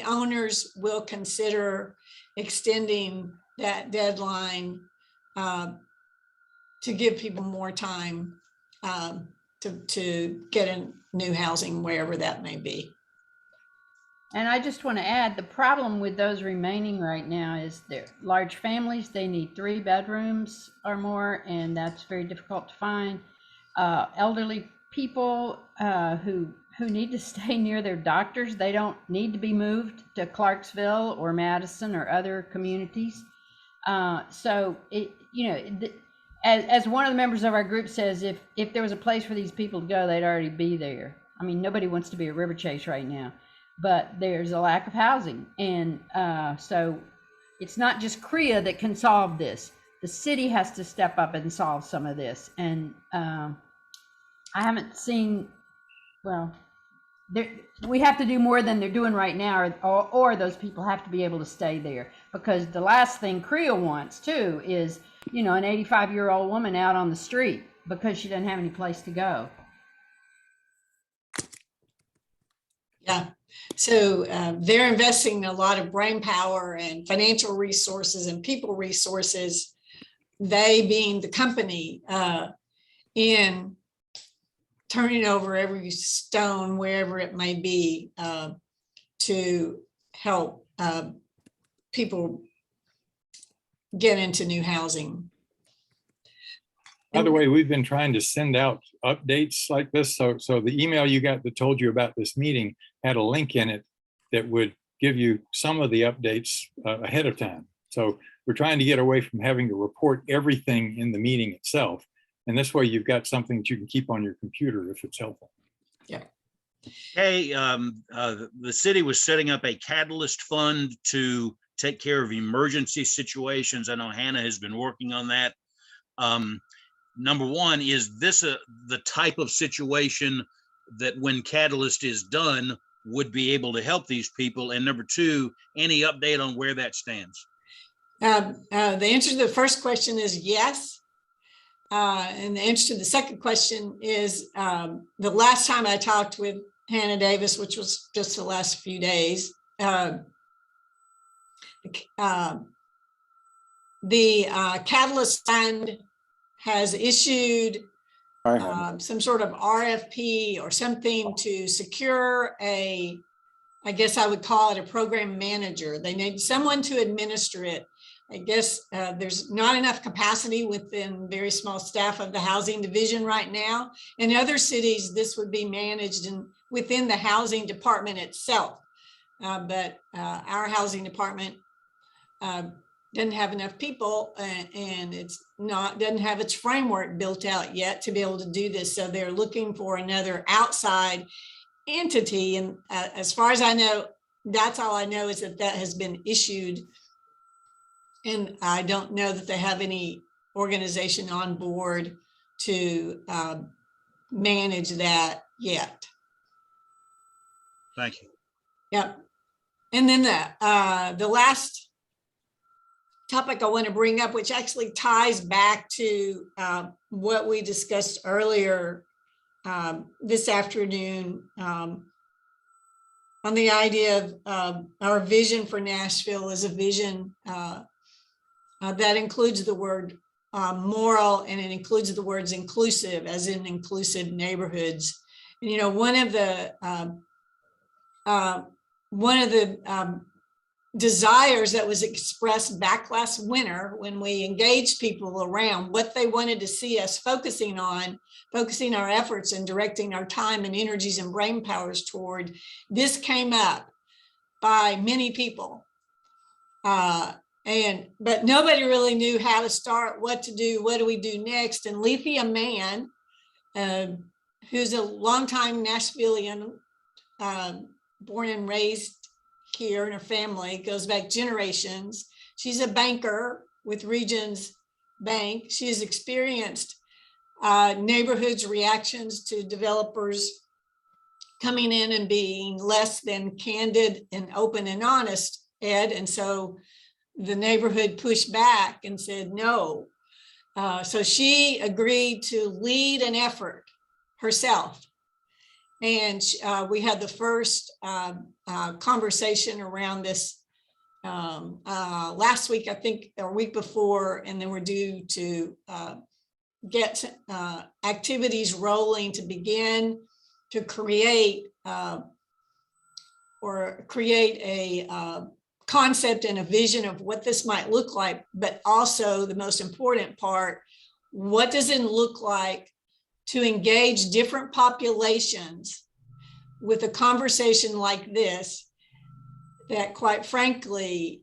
[SPEAKER 3] owners will consider extending that deadline to give people more time to get in new housing, wherever that may be.
[SPEAKER 7] And I just want to add, the problem with those remaining right now is they're large families. They need 3 bedrooms or more, and that's very difficult to find. Elderly people who need to stay near their doctors. They don't need to be moved to Clarksville or Madison or other communities. So as one of the members of our group says, if there was a place for these people to go, they'd already be there. I mean, nobody wants to be at River Chase right now, but there's a lack of housing. And so it's not just CREA that can solve this. The city has to step up and solve some of this. And I haven't seen, well, we have to do more than they're doing right now, or those people have to be able to stay there. Because the last thing CREA wants too is, an 85-year-old woman out on the street because she doesn't have any place to go.
[SPEAKER 3] Yeah, so they're investing a lot of brain power and financial resources and people resources, they being the company, in turning over every stone, wherever it may be, to help people get into new housing.
[SPEAKER 2] By the way, we've been trying to send out updates like this. So the email you got that told you about this meeting had a link in it that would give you some of the updates ahead of time. So we're trying to get away from having to report everything in the meeting itself. And this way you've got something that you can keep on your computer if it's helpful.
[SPEAKER 3] Yeah.
[SPEAKER 10] Hey, the city was setting up a catalyst fund to take care of emergency situations. I know Hannah has been working on that. number one, is this the type of situation that when Catalyst is done would be able to help these people? And number two, any update on where that stands?
[SPEAKER 3] The answer to the first question is yes. And the answer to the second question is the last time I talked with Hannah Davis, which was just the last few days, the Catalyst Fund has issued some sort of RFP or something to secure I guess I would call it a program manager. They need someone to administer it. I guess there's not enough capacity within very small staff of the housing division right now. In other cities, this would be managed within the housing department itself. But our housing department doesn't have enough people, and doesn't have its framework built out yet to be able to do this. So they're looking for another outside entity. And as far as I know, that's all I know, is that has been issued. And I don't know that they have any organization on board to manage that yet.
[SPEAKER 10] Thank you.
[SPEAKER 3] Yep. And then the last topic I want to bring up, which actually ties back to what we discussed earlier this afternoon, on the idea of our vision for Nashville is a vision that includes the word moral, and it includes the words inclusive, as in inclusive neighborhoods. And, you know, one of the desires that was expressed back last winter when we engaged people around what they wanted to see us focusing our efforts and directing our time and energies and brain powers toward, this came up by many people. But nobody really knew how to start, what to do, what do we do next? And Lethea Mann, who's a longtime Nashvilleian, born and raised here, and her family goes back generations. She's a banker with Regions Bank. She has experienced neighborhoods' reactions to developers coming in and being less than candid and open and honest, Ed. And so the neighborhood pushed back and said no. So she agreed to lead an effort herself. And we had the first conversation around this last week, I think, or week before, and then we're due to get activities rolling to begin to create a concept and a vision of what this might look like, but also the most important part, what does it look like to engage different populations with a conversation like this that, quite frankly,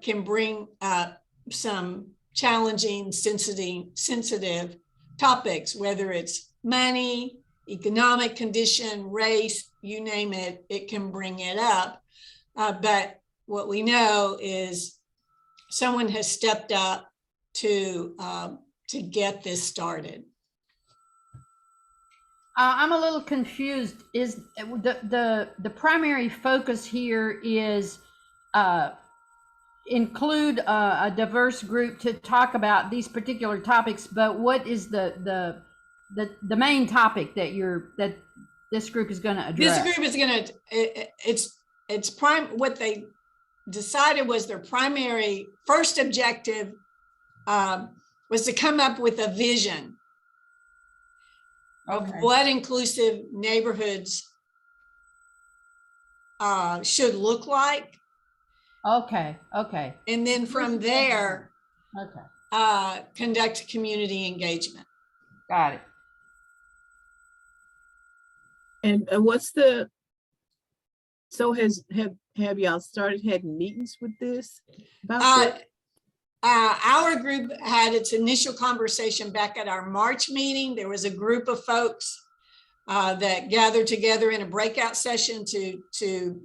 [SPEAKER 3] can bring some challenging, sensitive topics, whether it's money, economic condition, race, you name it, it can bring it up. But what we know is someone has stepped up to get this started.
[SPEAKER 7] I'm a little confused. Is the primary focus here is include a diverse group to talk about these particular topics, but what is the main topic that this group is going to address?
[SPEAKER 3] This group is going to what they decided was their primary first objective was to come up with a vision of what inclusive neighborhoods should look like.
[SPEAKER 7] Okay.
[SPEAKER 3] And then from there, conduct community engagement.
[SPEAKER 7] Got it.
[SPEAKER 11] And have y'all started having meetings with this?
[SPEAKER 3] Our group had its initial conversation back at our March meeting. There was a group of folks that gathered together in a breakout session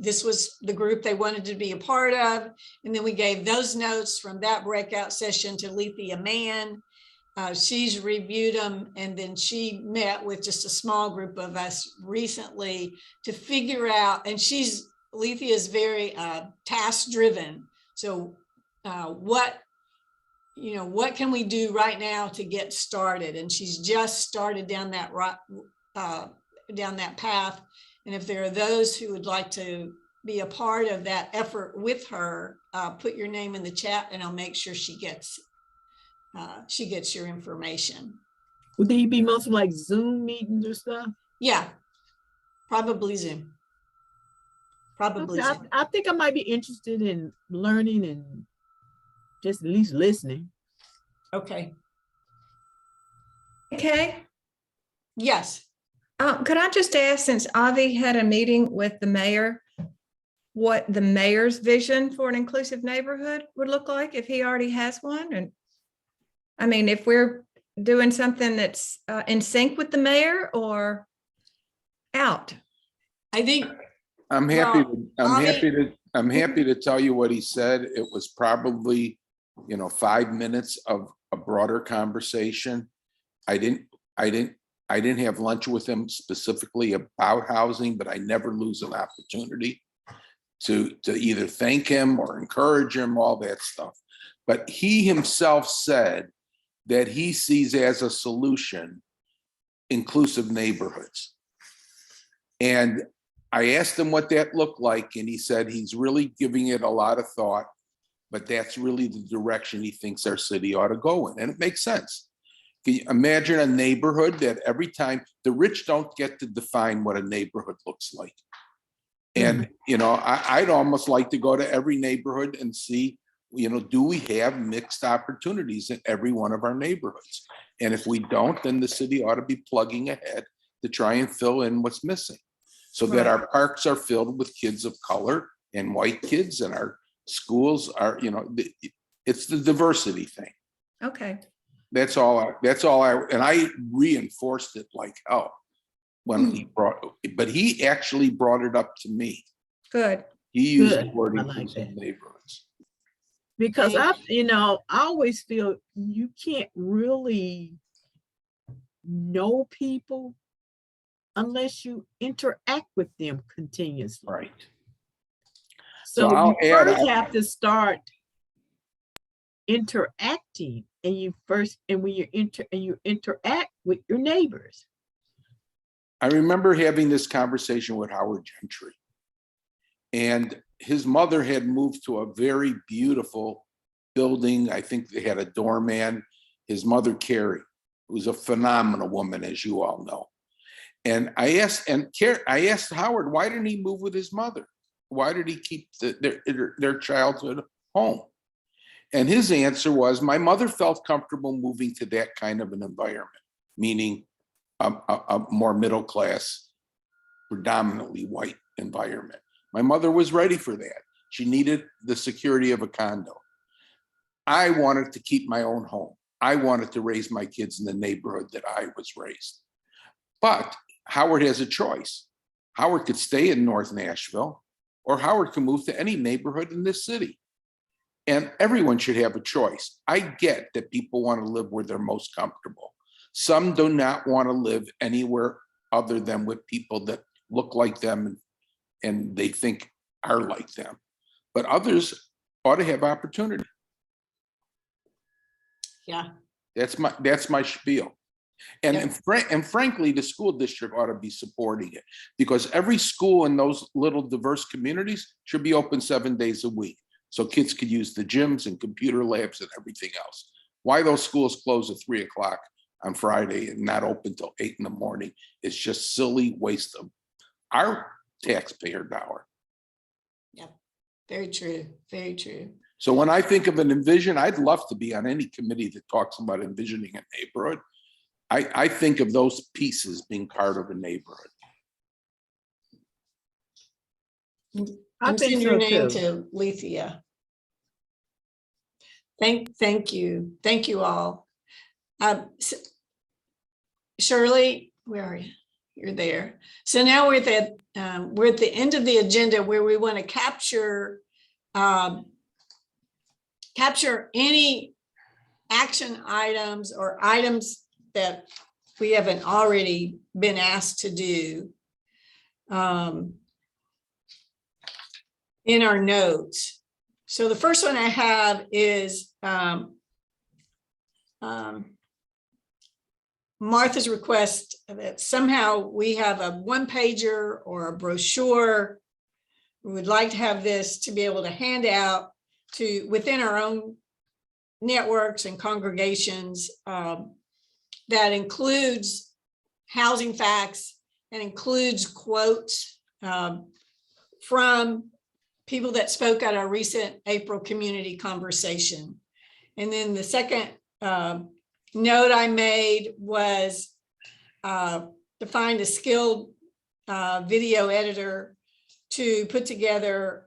[SPEAKER 3] this was the group they wanted to be a part of. And then we gave those notes from that breakout session to Lethea Mann. she's reviewed them, and then she met with just a small group of us recently to figure out, and Lethea is very task driven. So what can we do right now to get started? And she's just started down that path. And if there are those who would like to be a part of that effort with her, put your name in the chat and I'll make sure she gets your information.
[SPEAKER 11] Would they be mostly like Zoom meetings or stuff?
[SPEAKER 3] Yeah, probably Zoom. Probably
[SPEAKER 11] Okay,
[SPEAKER 3] Zoom.
[SPEAKER 11] I think I might be interested in learning and just at least listening.
[SPEAKER 3] Okay.
[SPEAKER 8] Okay.
[SPEAKER 3] Yes.
[SPEAKER 8] Could I just ask, since Avi had a meeting with the mayor, what the mayor's vision for an inclusive neighborhood would look like if he already has one? And I mean, if we're doing something that's in sync with the mayor or out.
[SPEAKER 3] I think
[SPEAKER 6] I'm happy to tell you what he said. It was probably, 5 minutes of a broader conversation. I didn't have lunch with him specifically about housing, but I never lose an opportunity to either thank him or encourage him, all that stuff. But he himself said that he sees as a solution inclusive neighborhoods. And I asked him what that looked like, and he said he's really giving it a lot of thought, but that's really the direction he thinks our city ought to go in. And it makes sense. Can you imagine a neighborhood that every time the rich don't get to define what a neighborhood looks like? And, I'd almost like to go to every neighborhood and see, do we have mixed opportunities in every one of our neighborhoods? And if we don't, then the city ought to be plugging ahead to try and fill in what's missing, so that our parks are filled with kids of color and white kids, and our schools are, it's the diversity thing.
[SPEAKER 8] Okay.
[SPEAKER 6] That's all and I reinforced it like hell when but he actually brought it up to me.
[SPEAKER 8] Good.
[SPEAKER 6] He used
[SPEAKER 11] Good.
[SPEAKER 6] the word
[SPEAKER 11] I like
[SPEAKER 6] inclusive
[SPEAKER 11] that.
[SPEAKER 6] neighborhoods.
[SPEAKER 11] Because I always feel you can't really know people unless you interact with them continuously.
[SPEAKER 6] Right.
[SPEAKER 11] So
[SPEAKER 6] I'll
[SPEAKER 11] you
[SPEAKER 6] add
[SPEAKER 11] first have to start interacting, and when you interact with your neighbors.
[SPEAKER 6] I remember having this conversation with Howard Gentry, and his mother had moved to a very beautiful building. I think they had a doorman. His mother, Carrie, was a phenomenal woman, as you all know. And I asked Howard, why didn't he move with his mother? Why did he keep their childhood home? And his answer was, my mother felt comfortable moving to that kind of an environment, meaning a more middle class, predominantly white environment. My mother was ready for that. She needed the security of a condo. I wanted to keep my own home. I wanted to raise my kids in the neighborhood that I was raised. But Howard has a choice. Howard could stay in North Nashville, or Howard can move to any neighborhood in this city. And everyone should have a choice. I get that people want to live where they're most comfortable. Some do not want to live anywhere other than with people that look like them and they think are like them. But others ought to have opportunity.
[SPEAKER 3] Yeah.
[SPEAKER 6] That's my spiel. And frankly, the school district ought to be supporting it, because every school in those little diverse communities should be open 7 days a week, so kids could use the gyms and computer labs and everything else. Why those schools close at 3 o'clock on Friday and not open till 8 in the morning is just silly waste of our taxpayer dollar.
[SPEAKER 3] Yeah, very true. Very true.
[SPEAKER 6] So when I think of an envision, I'd love to be on any committee that talks about envisioning a neighborhood. I think of those pieces being part of a neighborhood.
[SPEAKER 11] I think
[SPEAKER 3] Send your
[SPEAKER 11] so
[SPEAKER 3] name
[SPEAKER 11] too.
[SPEAKER 3] to Lethea. Thank you. Thank you all. Shirley, where are you? You're there. So now we're at the end of the agenda, where we want to capture any action items or items that we haven't already been asked to do in our notes. So the first one I have is Martha's request that somehow we have a one-pager or a brochure. We would like to have this to be able to hand out to within our own networks and congregations that includes housing facts and includes quotes from people that spoke at our recent April community conversation. And then the second note I made was to find a skilled video editor to put together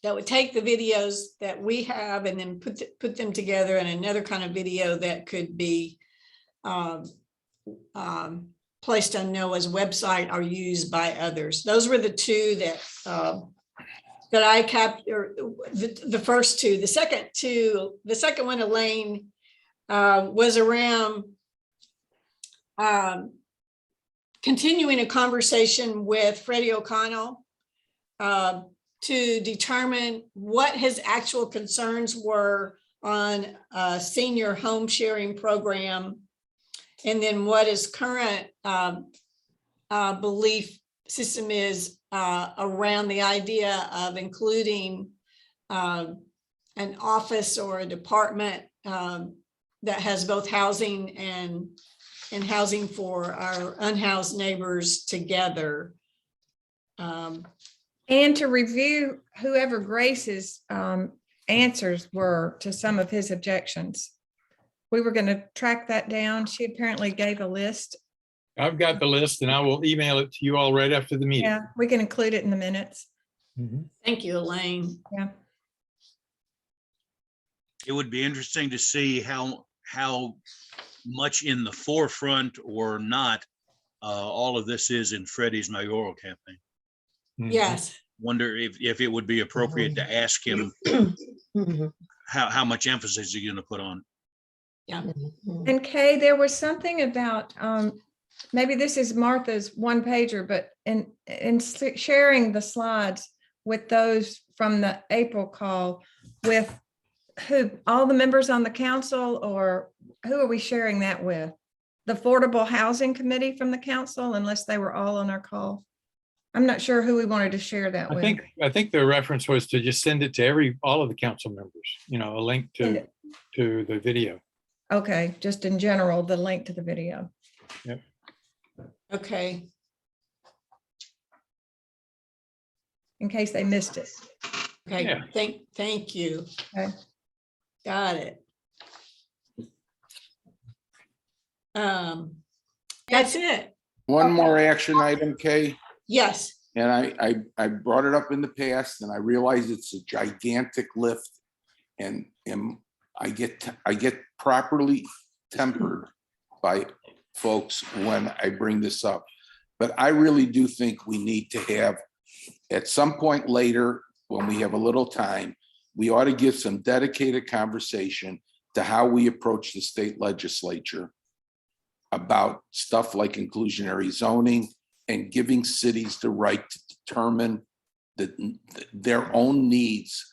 [SPEAKER 3] that would take the videos that we have and then put them together in another kind of video that could be placed on NOAA's website or used by others. Those were the two that I captured, the first two. The second one, Elaine, was around continuing a conversation with Freddie O'Connell to determine what his actual concerns were on a senior home sharing program, and then what his current belief system is around the idea of including an office or a department that has both housing and housing for our unhoused neighbors together.
[SPEAKER 8] And to review whoever Grace's answers were to some of his objections. We were going to track that down. She apparently gave a list.
[SPEAKER 2] I've got the list and I will email it to you all right after the meeting.
[SPEAKER 8] Yeah, we can include it in the minutes.
[SPEAKER 3] Thank you, Elaine.
[SPEAKER 8] Yeah.
[SPEAKER 10] It would be interesting to see how much in the forefront or not all of this is in Freddie's mayoral campaign.
[SPEAKER 3] Yes.
[SPEAKER 10] Wonder if it would be appropriate to ask him how much emphasis he's going to put on.
[SPEAKER 3] Yeah.
[SPEAKER 8] And Kay, there was something about, maybe this is Martha's one pager, but in sharing the slides with those from the April call with who, all the members on the council, or who are we sharing that with? The Affordable Housing Committee from the council, unless they were all on our call. I'm not sure who we wanted to share that with.
[SPEAKER 2] I think the reference was to just send it to all of the council members, a link to the video.
[SPEAKER 8] Okay, just in general, the link to the video.
[SPEAKER 2] Yep.
[SPEAKER 3] Okay.
[SPEAKER 8] In case they missed it.
[SPEAKER 3] Okay.
[SPEAKER 2] Yeah.
[SPEAKER 3] Thank you.
[SPEAKER 8] Okay.
[SPEAKER 3] Got it. That's it.
[SPEAKER 6] One more action item, Kay.
[SPEAKER 3] Yes.
[SPEAKER 6] And I brought it up in the past and I realize it's a gigantic lift and I get properly tempered by folks when I bring this up. But I really do think we need to have, at some point later, when we have a little time, we ought to give some dedicated conversation to how we approach the state legislature about stuff like inclusionary zoning and giving cities the right to determine their own needs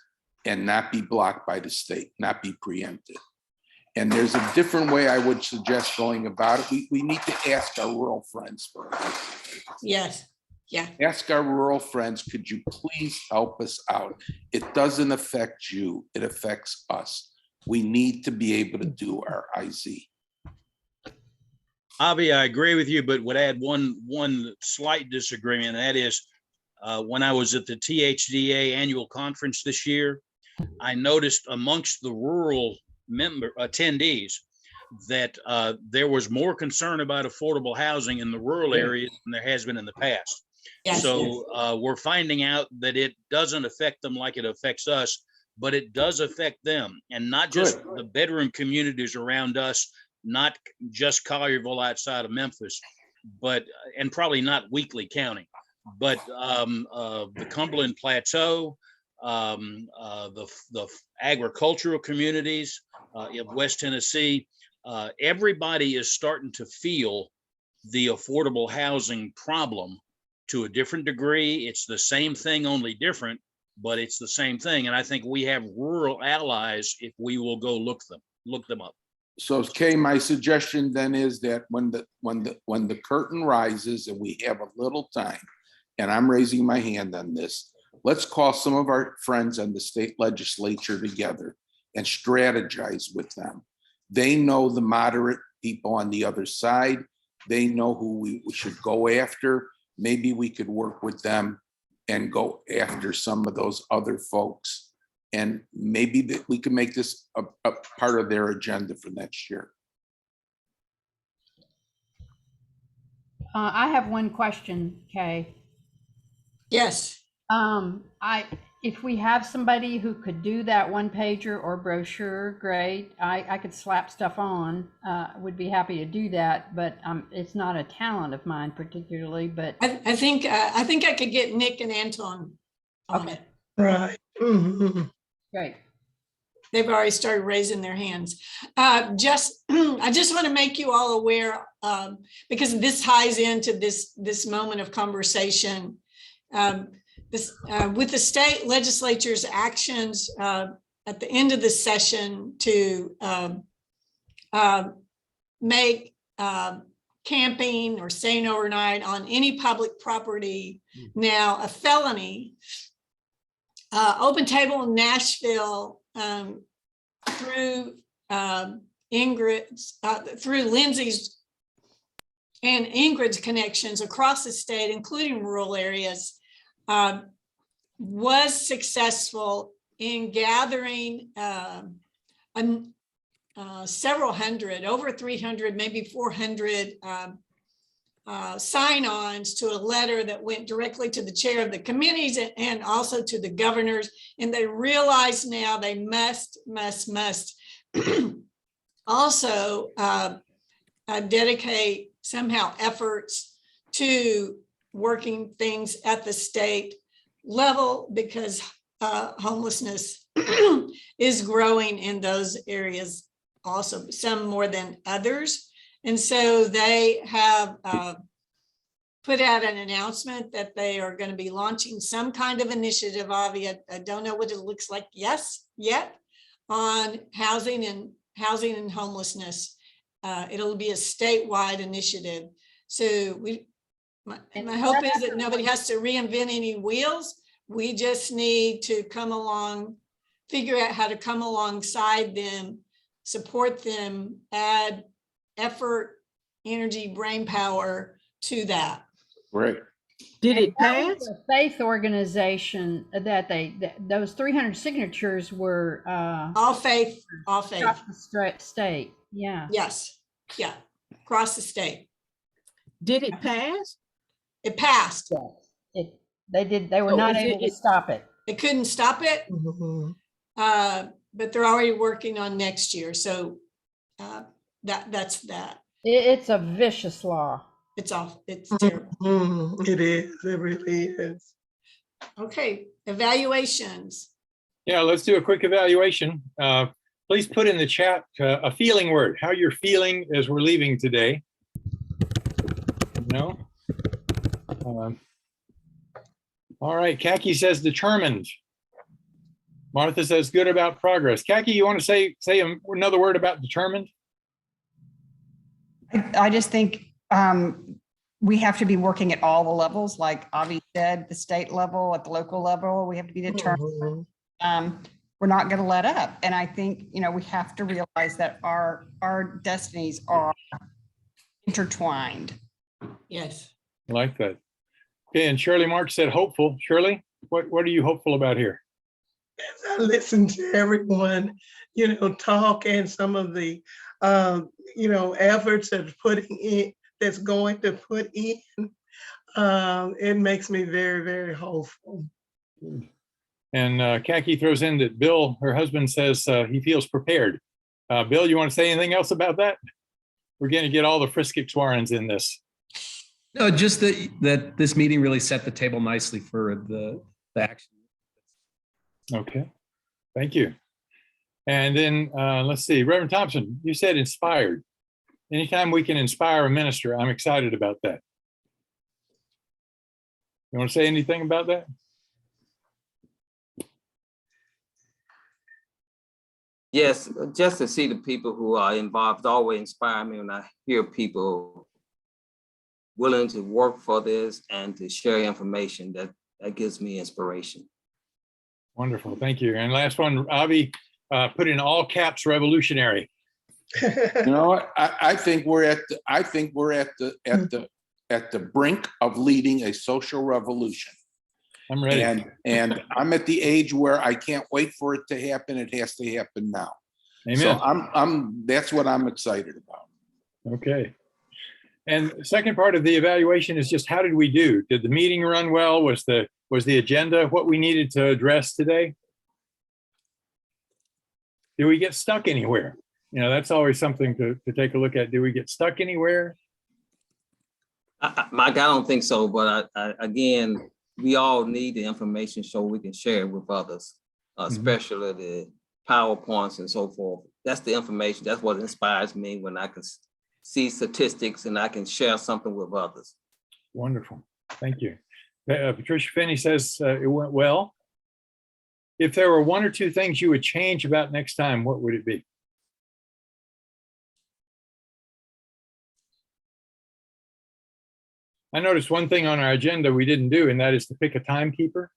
[SPEAKER 6] and not be blocked by the state, not be preempted. And there's a different way I would suggest going about it. We need to ask our rural friends first.
[SPEAKER 3] Yes. Yeah.
[SPEAKER 6] Ask our rural friends, could you please help us out? It doesn't affect you, it affects us. We need to be able to do our IZ.
[SPEAKER 10] Avi, I agree with you, but would add one slight disagreement. And that is, when I was at the THDA annual conference this year, I noticed amongst the rural attendees that there was more concern about affordable housing in the rural areas than there has been in the past.
[SPEAKER 3] Yes.
[SPEAKER 10] So we're finding out that it doesn't affect them like it affects us, but it does affect them, and not just the bedroom communities around us, not just Collierville outside of Memphis, but and probably not Weakley County, but the Cumberland Plateau, the agricultural communities of West Tennessee. Everybody is starting to feel the affordable housing problem to a different degree. It's the same thing, only different, but it's the same thing. And I think we have rural allies if we will go look them up.
[SPEAKER 6] So Kay, my suggestion then is that when the curtain rises and we have a little time, and I'm raising my hand on this, let's call some of our friends on the state legislature together and strategize with them. They know the moderate people on the other side. They know who we should go after. Maybe we could work with them and go after some of those other folks. And maybe that we can make this a part of their agenda for next year.
[SPEAKER 7] I have one question, Kay.
[SPEAKER 3] Yes.
[SPEAKER 7] If we have somebody who could do that one pager or brochure, great. I could slap stuff on. Would be happy to do that, but it's not a talent of mine particularly. But
[SPEAKER 3] I think I could get Nick and Anton on it.
[SPEAKER 1] Right. Mhm.
[SPEAKER 7] great.
[SPEAKER 3] They've already started raising their hands. I just want to make you all aware, because this ties into this moment of conversation. With the state legislature's actions at the end of the session to make camping or staying overnight on any public property now a felony. Open Table in Nashville, through through Lindsay's and Ingrid's connections across the state, including rural areas, was successful in gathering several hundred, over 300, maybe 400 sign-ons to a letter that went directly to the chair of the committees and also to the governors. And they realize now they must also dedicate somehow efforts to working things at the state level, because homelessness is growing in those areas also, some more than others. And so they have put out an announcement that they are going to be launching some kind of initiative. Avi, I don't know what it looks like yet on housing and homelessness. It'll be a statewide initiative. So my hope is that nobody has to reinvent any wheels. We just need to come along, figure out how to come alongside them, support them, add effort, energy, brain power to that.
[SPEAKER 6] Right.
[SPEAKER 11] Did
[SPEAKER 7] And
[SPEAKER 11] it
[SPEAKER 7] that was
[SPEAKER 11] pass?
[SPEAKER 7] a faith organization that those 300 signatures were
[SPEAKER 3] All faith.
[SPEAKER 7] across the state. Yeah.
[SPEAKER 3] Yes. Yeah. Across the state.
[SPEAKER 11] Did it pass?
[SPEAKER 3] It passed.
[SPEAKER 7] They were
[SPEAKER 11] So
[SPEAKER 7] not
[SPEAKER 11] is
[SPEAKER 7] able to
[SPEAKER 11] it-
[SPEAKER 7] stop it.
[SPEAKER 3] They couldn't stop it,
[SPEAKER 1] Mhm.
[SPEAKER 3] but they're already working on next year. So that's that.
[SPEAKER 7] It's a vicious law.
[SPEAKER 3] It's terrible.
[SPEAKER 1] Mhm. It is. It really is.
[SPEAKER 3] Okay, evaluations.
[SPEAKER 2] Yeah, let's do a quick evaluation. Please put in the chat a feeling word, how you're feeling as we're leaving today. No? All right, Kaki says determined. Martha says good about progress. Kaki, you want to say another word about determined?
[SPEAKER 9] I just think we have to be working at all the levels, like Avi said, the state level, at the local level, we have to be determined.
[SPEAKER 1] Mhm.
[SPEAKER 9] We're not going to let up. And I think, we have to realize that our destinies are intertwined.
[SPEAKER 3] Yes.
[SPEAKER 2] I like that. Okay, and Shirley March said hopeful. Shirley, what are you hopeful about here?
[SPEAKER 1] As I listen to everyone, talk, and some of the, efforts that's going to put in, it makes me very, very hopeful.
[SPEAKER 2] And Kaki throws in that Bill, her husband, says he feels prepared. Bill, you want to say anything else about that? We're going to get all the Friskics Warrens in this.
[SPEAKER 12] No, just that this meeting really set the table nicely for the action.
[SPEAKER 2] Okay, thank you. And then let's see, Reverend Thompson, you said inspired. Anytime we can inspire a minister, I'm excited about that. You want to say anything about that?
[SPEAKER 12] Yes, just to see the people who are involved always inspire me when I hear people willing to work for this and to share information. That gives me inspiration.
[SPEAKER 2] Wonderful, thank you. And last one, Avi, put in all caps revolutionary.
[SPEAKER 6] You know what? I think we're at the brink of leading a social revolution.
[SPEAKER 2] I'm ready.
[SPEAKER 6] And I'm at the age where I can't wait for it to happen. It has to happen now.
[SPEAKER 2] Amen.
[SPEAKER 6] So that's what I'm excited about.
[SPEAKER 2] Okay. And the second part of the evaluation is just how did we do? Did the meeting run well? Was the agenda what we needed to address today? Did we get stuck anywhere? You know, that's always something to take a look at. Did we get stuck anywhere?
[SPEAKER 12] Mike, I don't think so, but again, we all need the information so we can share it with others, especially the PowerPoints and so forth. That's the information. That's what inspires me when I can see statistics and I can share something with others.
[SPEAKER 2] Wonderful. Thank you. Patricia Finney says it went well. If there were one or two things you would change about next time, what would it be? I noticed one thing on our agenda we didn't do, and that is to pick a timekeeper.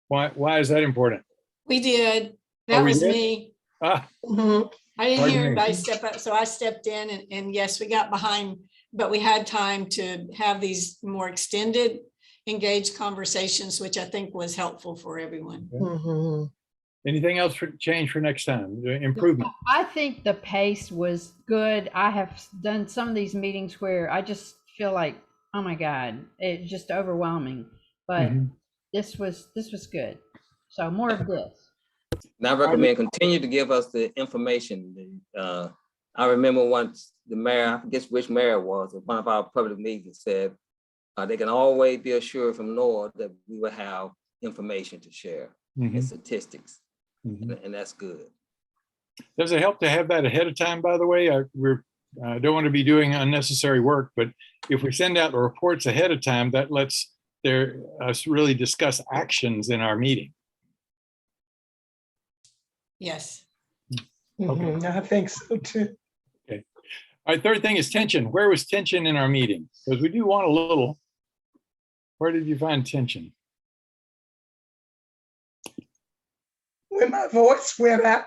[SPEAKER 2] Why is that important?
[SPEAKER 3] We did. That was
[SPEAKER 2] did?
[SPEAKER 3] me.
[SPEAKER 2] Ah,
[SPEAKER 3] I didn't
[SPEAKER 2] Pardon
[SPEAKER 3] hear
[SPEAKER 2] me.
[SPEAKER 3] anybody step up, so I stepped in and yes, we got behind, but we had time to have these more extended, engaged conversations, which I think was helpful for everyone.
[SPEAKER 2] anything else for change for next time? Improvement.
[SPEAKER 7] I think the pace was good. I have done some of these meetings where I just feel like, oh my God, it's just overwhelming. But this was good. So more of this.
[SPEAKER 12] And I recommend continue to give us the information. I remember once the mayor, I forget which mayor it was, at one of our public meetings said, they can always be assured from NORD that we will have information to share and statistics. And that's good.
[SPEAKER 2] Does it help to have that ahead of time, by the way? I don't want to be doing unnecessary work, but if we send out the reports ahead of time, that lets us really discuss actions in our meeting.
[SPEAKER 3] Yes.
[SPEAKER 1] I think so too.
[SPEAKER 2] Okay. All right, third thing is tension. Where was tension in our meeting? Because we do want a little. Where did you find tension?
[SPEAKER 1] When my voice went out.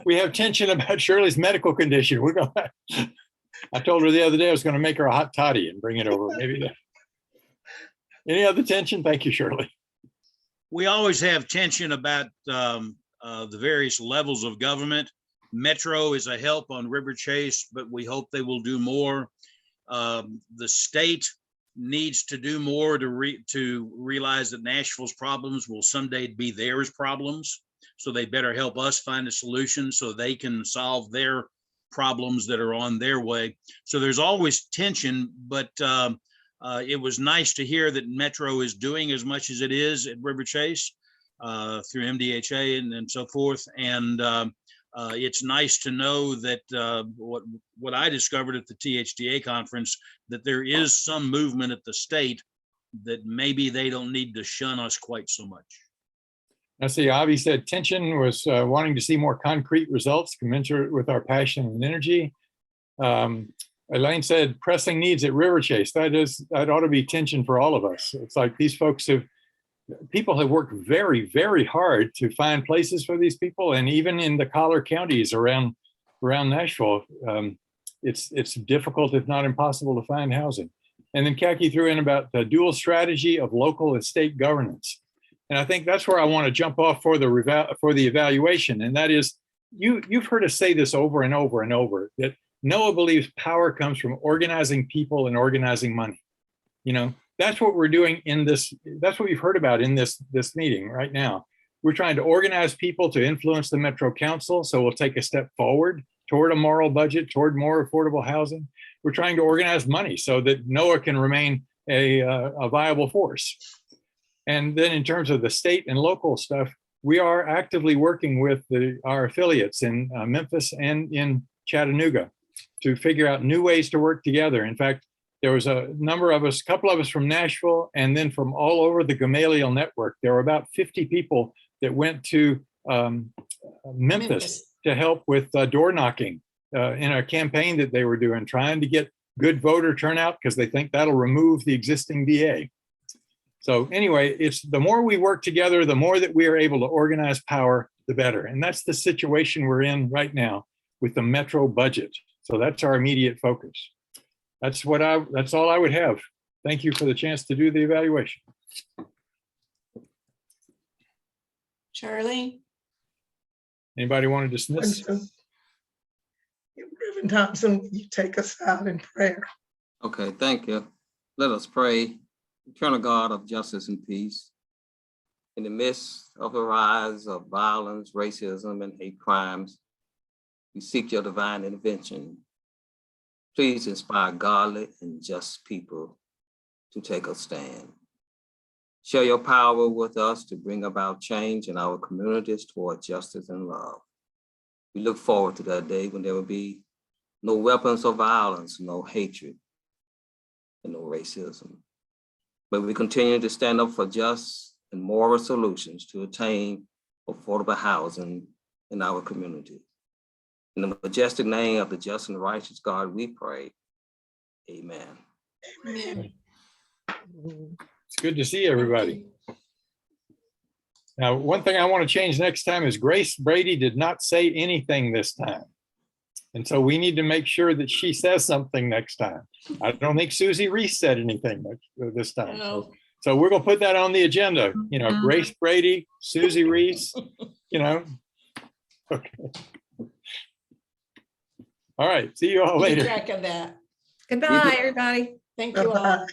[SPEAKER 2] We have tension about Shirley's medical condition. We're going. I told her the other day I was going to make her a hot toddy and bring it over. Maybe that. Any other tension? Thank you, Shirley.
[SPEAKER 10] We always have tension about the various levels of government. Metro is a help on River Chase, but we hope they will do more. The state needs to do more to realize that Nashville's problems will someday be theirs problems. So they better help us find a solution so they can solve their problems that are on their way. So there's always tension, but it was nice to hear that Metro is doing as much as it is at River Chase through MDHA and so forth. And it's nice to know that what I discovered at the THDA conference, that there is some movement at the state that maybe they don't need to shun us quite so much.
[SPEAKER 2] I see Avi said tension was wanting to see more concrete results commensurate with our passion and energy. Elaine said pressing needs at River Chase. That ought to be tension for all of us. It's like these people have worked very, very hard to find places for these people. And even in the collar counties around Nashville, it's difficult, if not impossible, to find housing. And then Kaki threw in about the dual strategy of local and state governance. And I think that's where I want to jump off for the evaluation. And that is, you've heard us say this over and over and over, that Noah believes power comes from organizing people and organizing money. You know, that's what we're doing in this. That's what you've heard about in this meeting right now. We're trying to organize people to influence the Metro Council. So we'll take a step forward toward a moral budget, toward more affordable housing. We're trying to organize money so that Noah can remain a viable force. And then in terms of the state and local stuff, we are actively working with our affiliates in Memphis and in Chattanooga to figure out new ways to work together. In fact, there was a number of us, a couple of us from Nashville, and then from all over the Gamaliel network. There were about 50 people that went to Memphis to help with door knocking in a campaign that they were doing, trying to get good voter turnout because they think that'll remove the existing DA. So anyway, it's the more we work together, the more that we are able to organize power, the better. And that's the situation we're in right now with the Metro budget. So that's our immediate focus. That's all I would have. Thank you for the chance to do the evaluation.
[SPEAKER 3] Charlie?
[SPEAKER 2] Anybody want to dismiss?
[SPEAKER 1] Reverend Thompson, will you take us out in prayer?
[SPEAKER 12] Okay, thank you. Let us pray. Eternal God of justice and peace, in the midst of the rise of violence, racism, and hate crimes, we seek your divine intervention. Please inspire godly and just people to take a stand. Share your power with us to bring about change in our communities toward justice and love. We look forward to that day when there will be no weapons of violence, no hatred, and no racism. But we continue to stand up for just and moral solutions to attain affordable housing in our community. In the majestic name of the just and righteous God, we pray. Amen.
[SPEAKER 3] Amen.
[SPEAKER 2] It's good to see everybody. Now, one thing I want to change next time is Grace Brady did not say anything this time. And so we need to make sure that she says something next time. I don't think Susie Reese said anything this time.
[SPEAKER 3] No.
[SPEAKER 2] So we're going to put that on the agenda. You know, Grace Brady, Susie Reese, you know. Okay. All right. See you all
[SPEAKER 3] Keep
[SPEAKER 2] later.
[SPEAKER 3] track of that.
[SPEAKER 8] Goodbye, everybody.
[SPEAKER 3] Thank you all.
[SPEAKER 1] Bye-bye.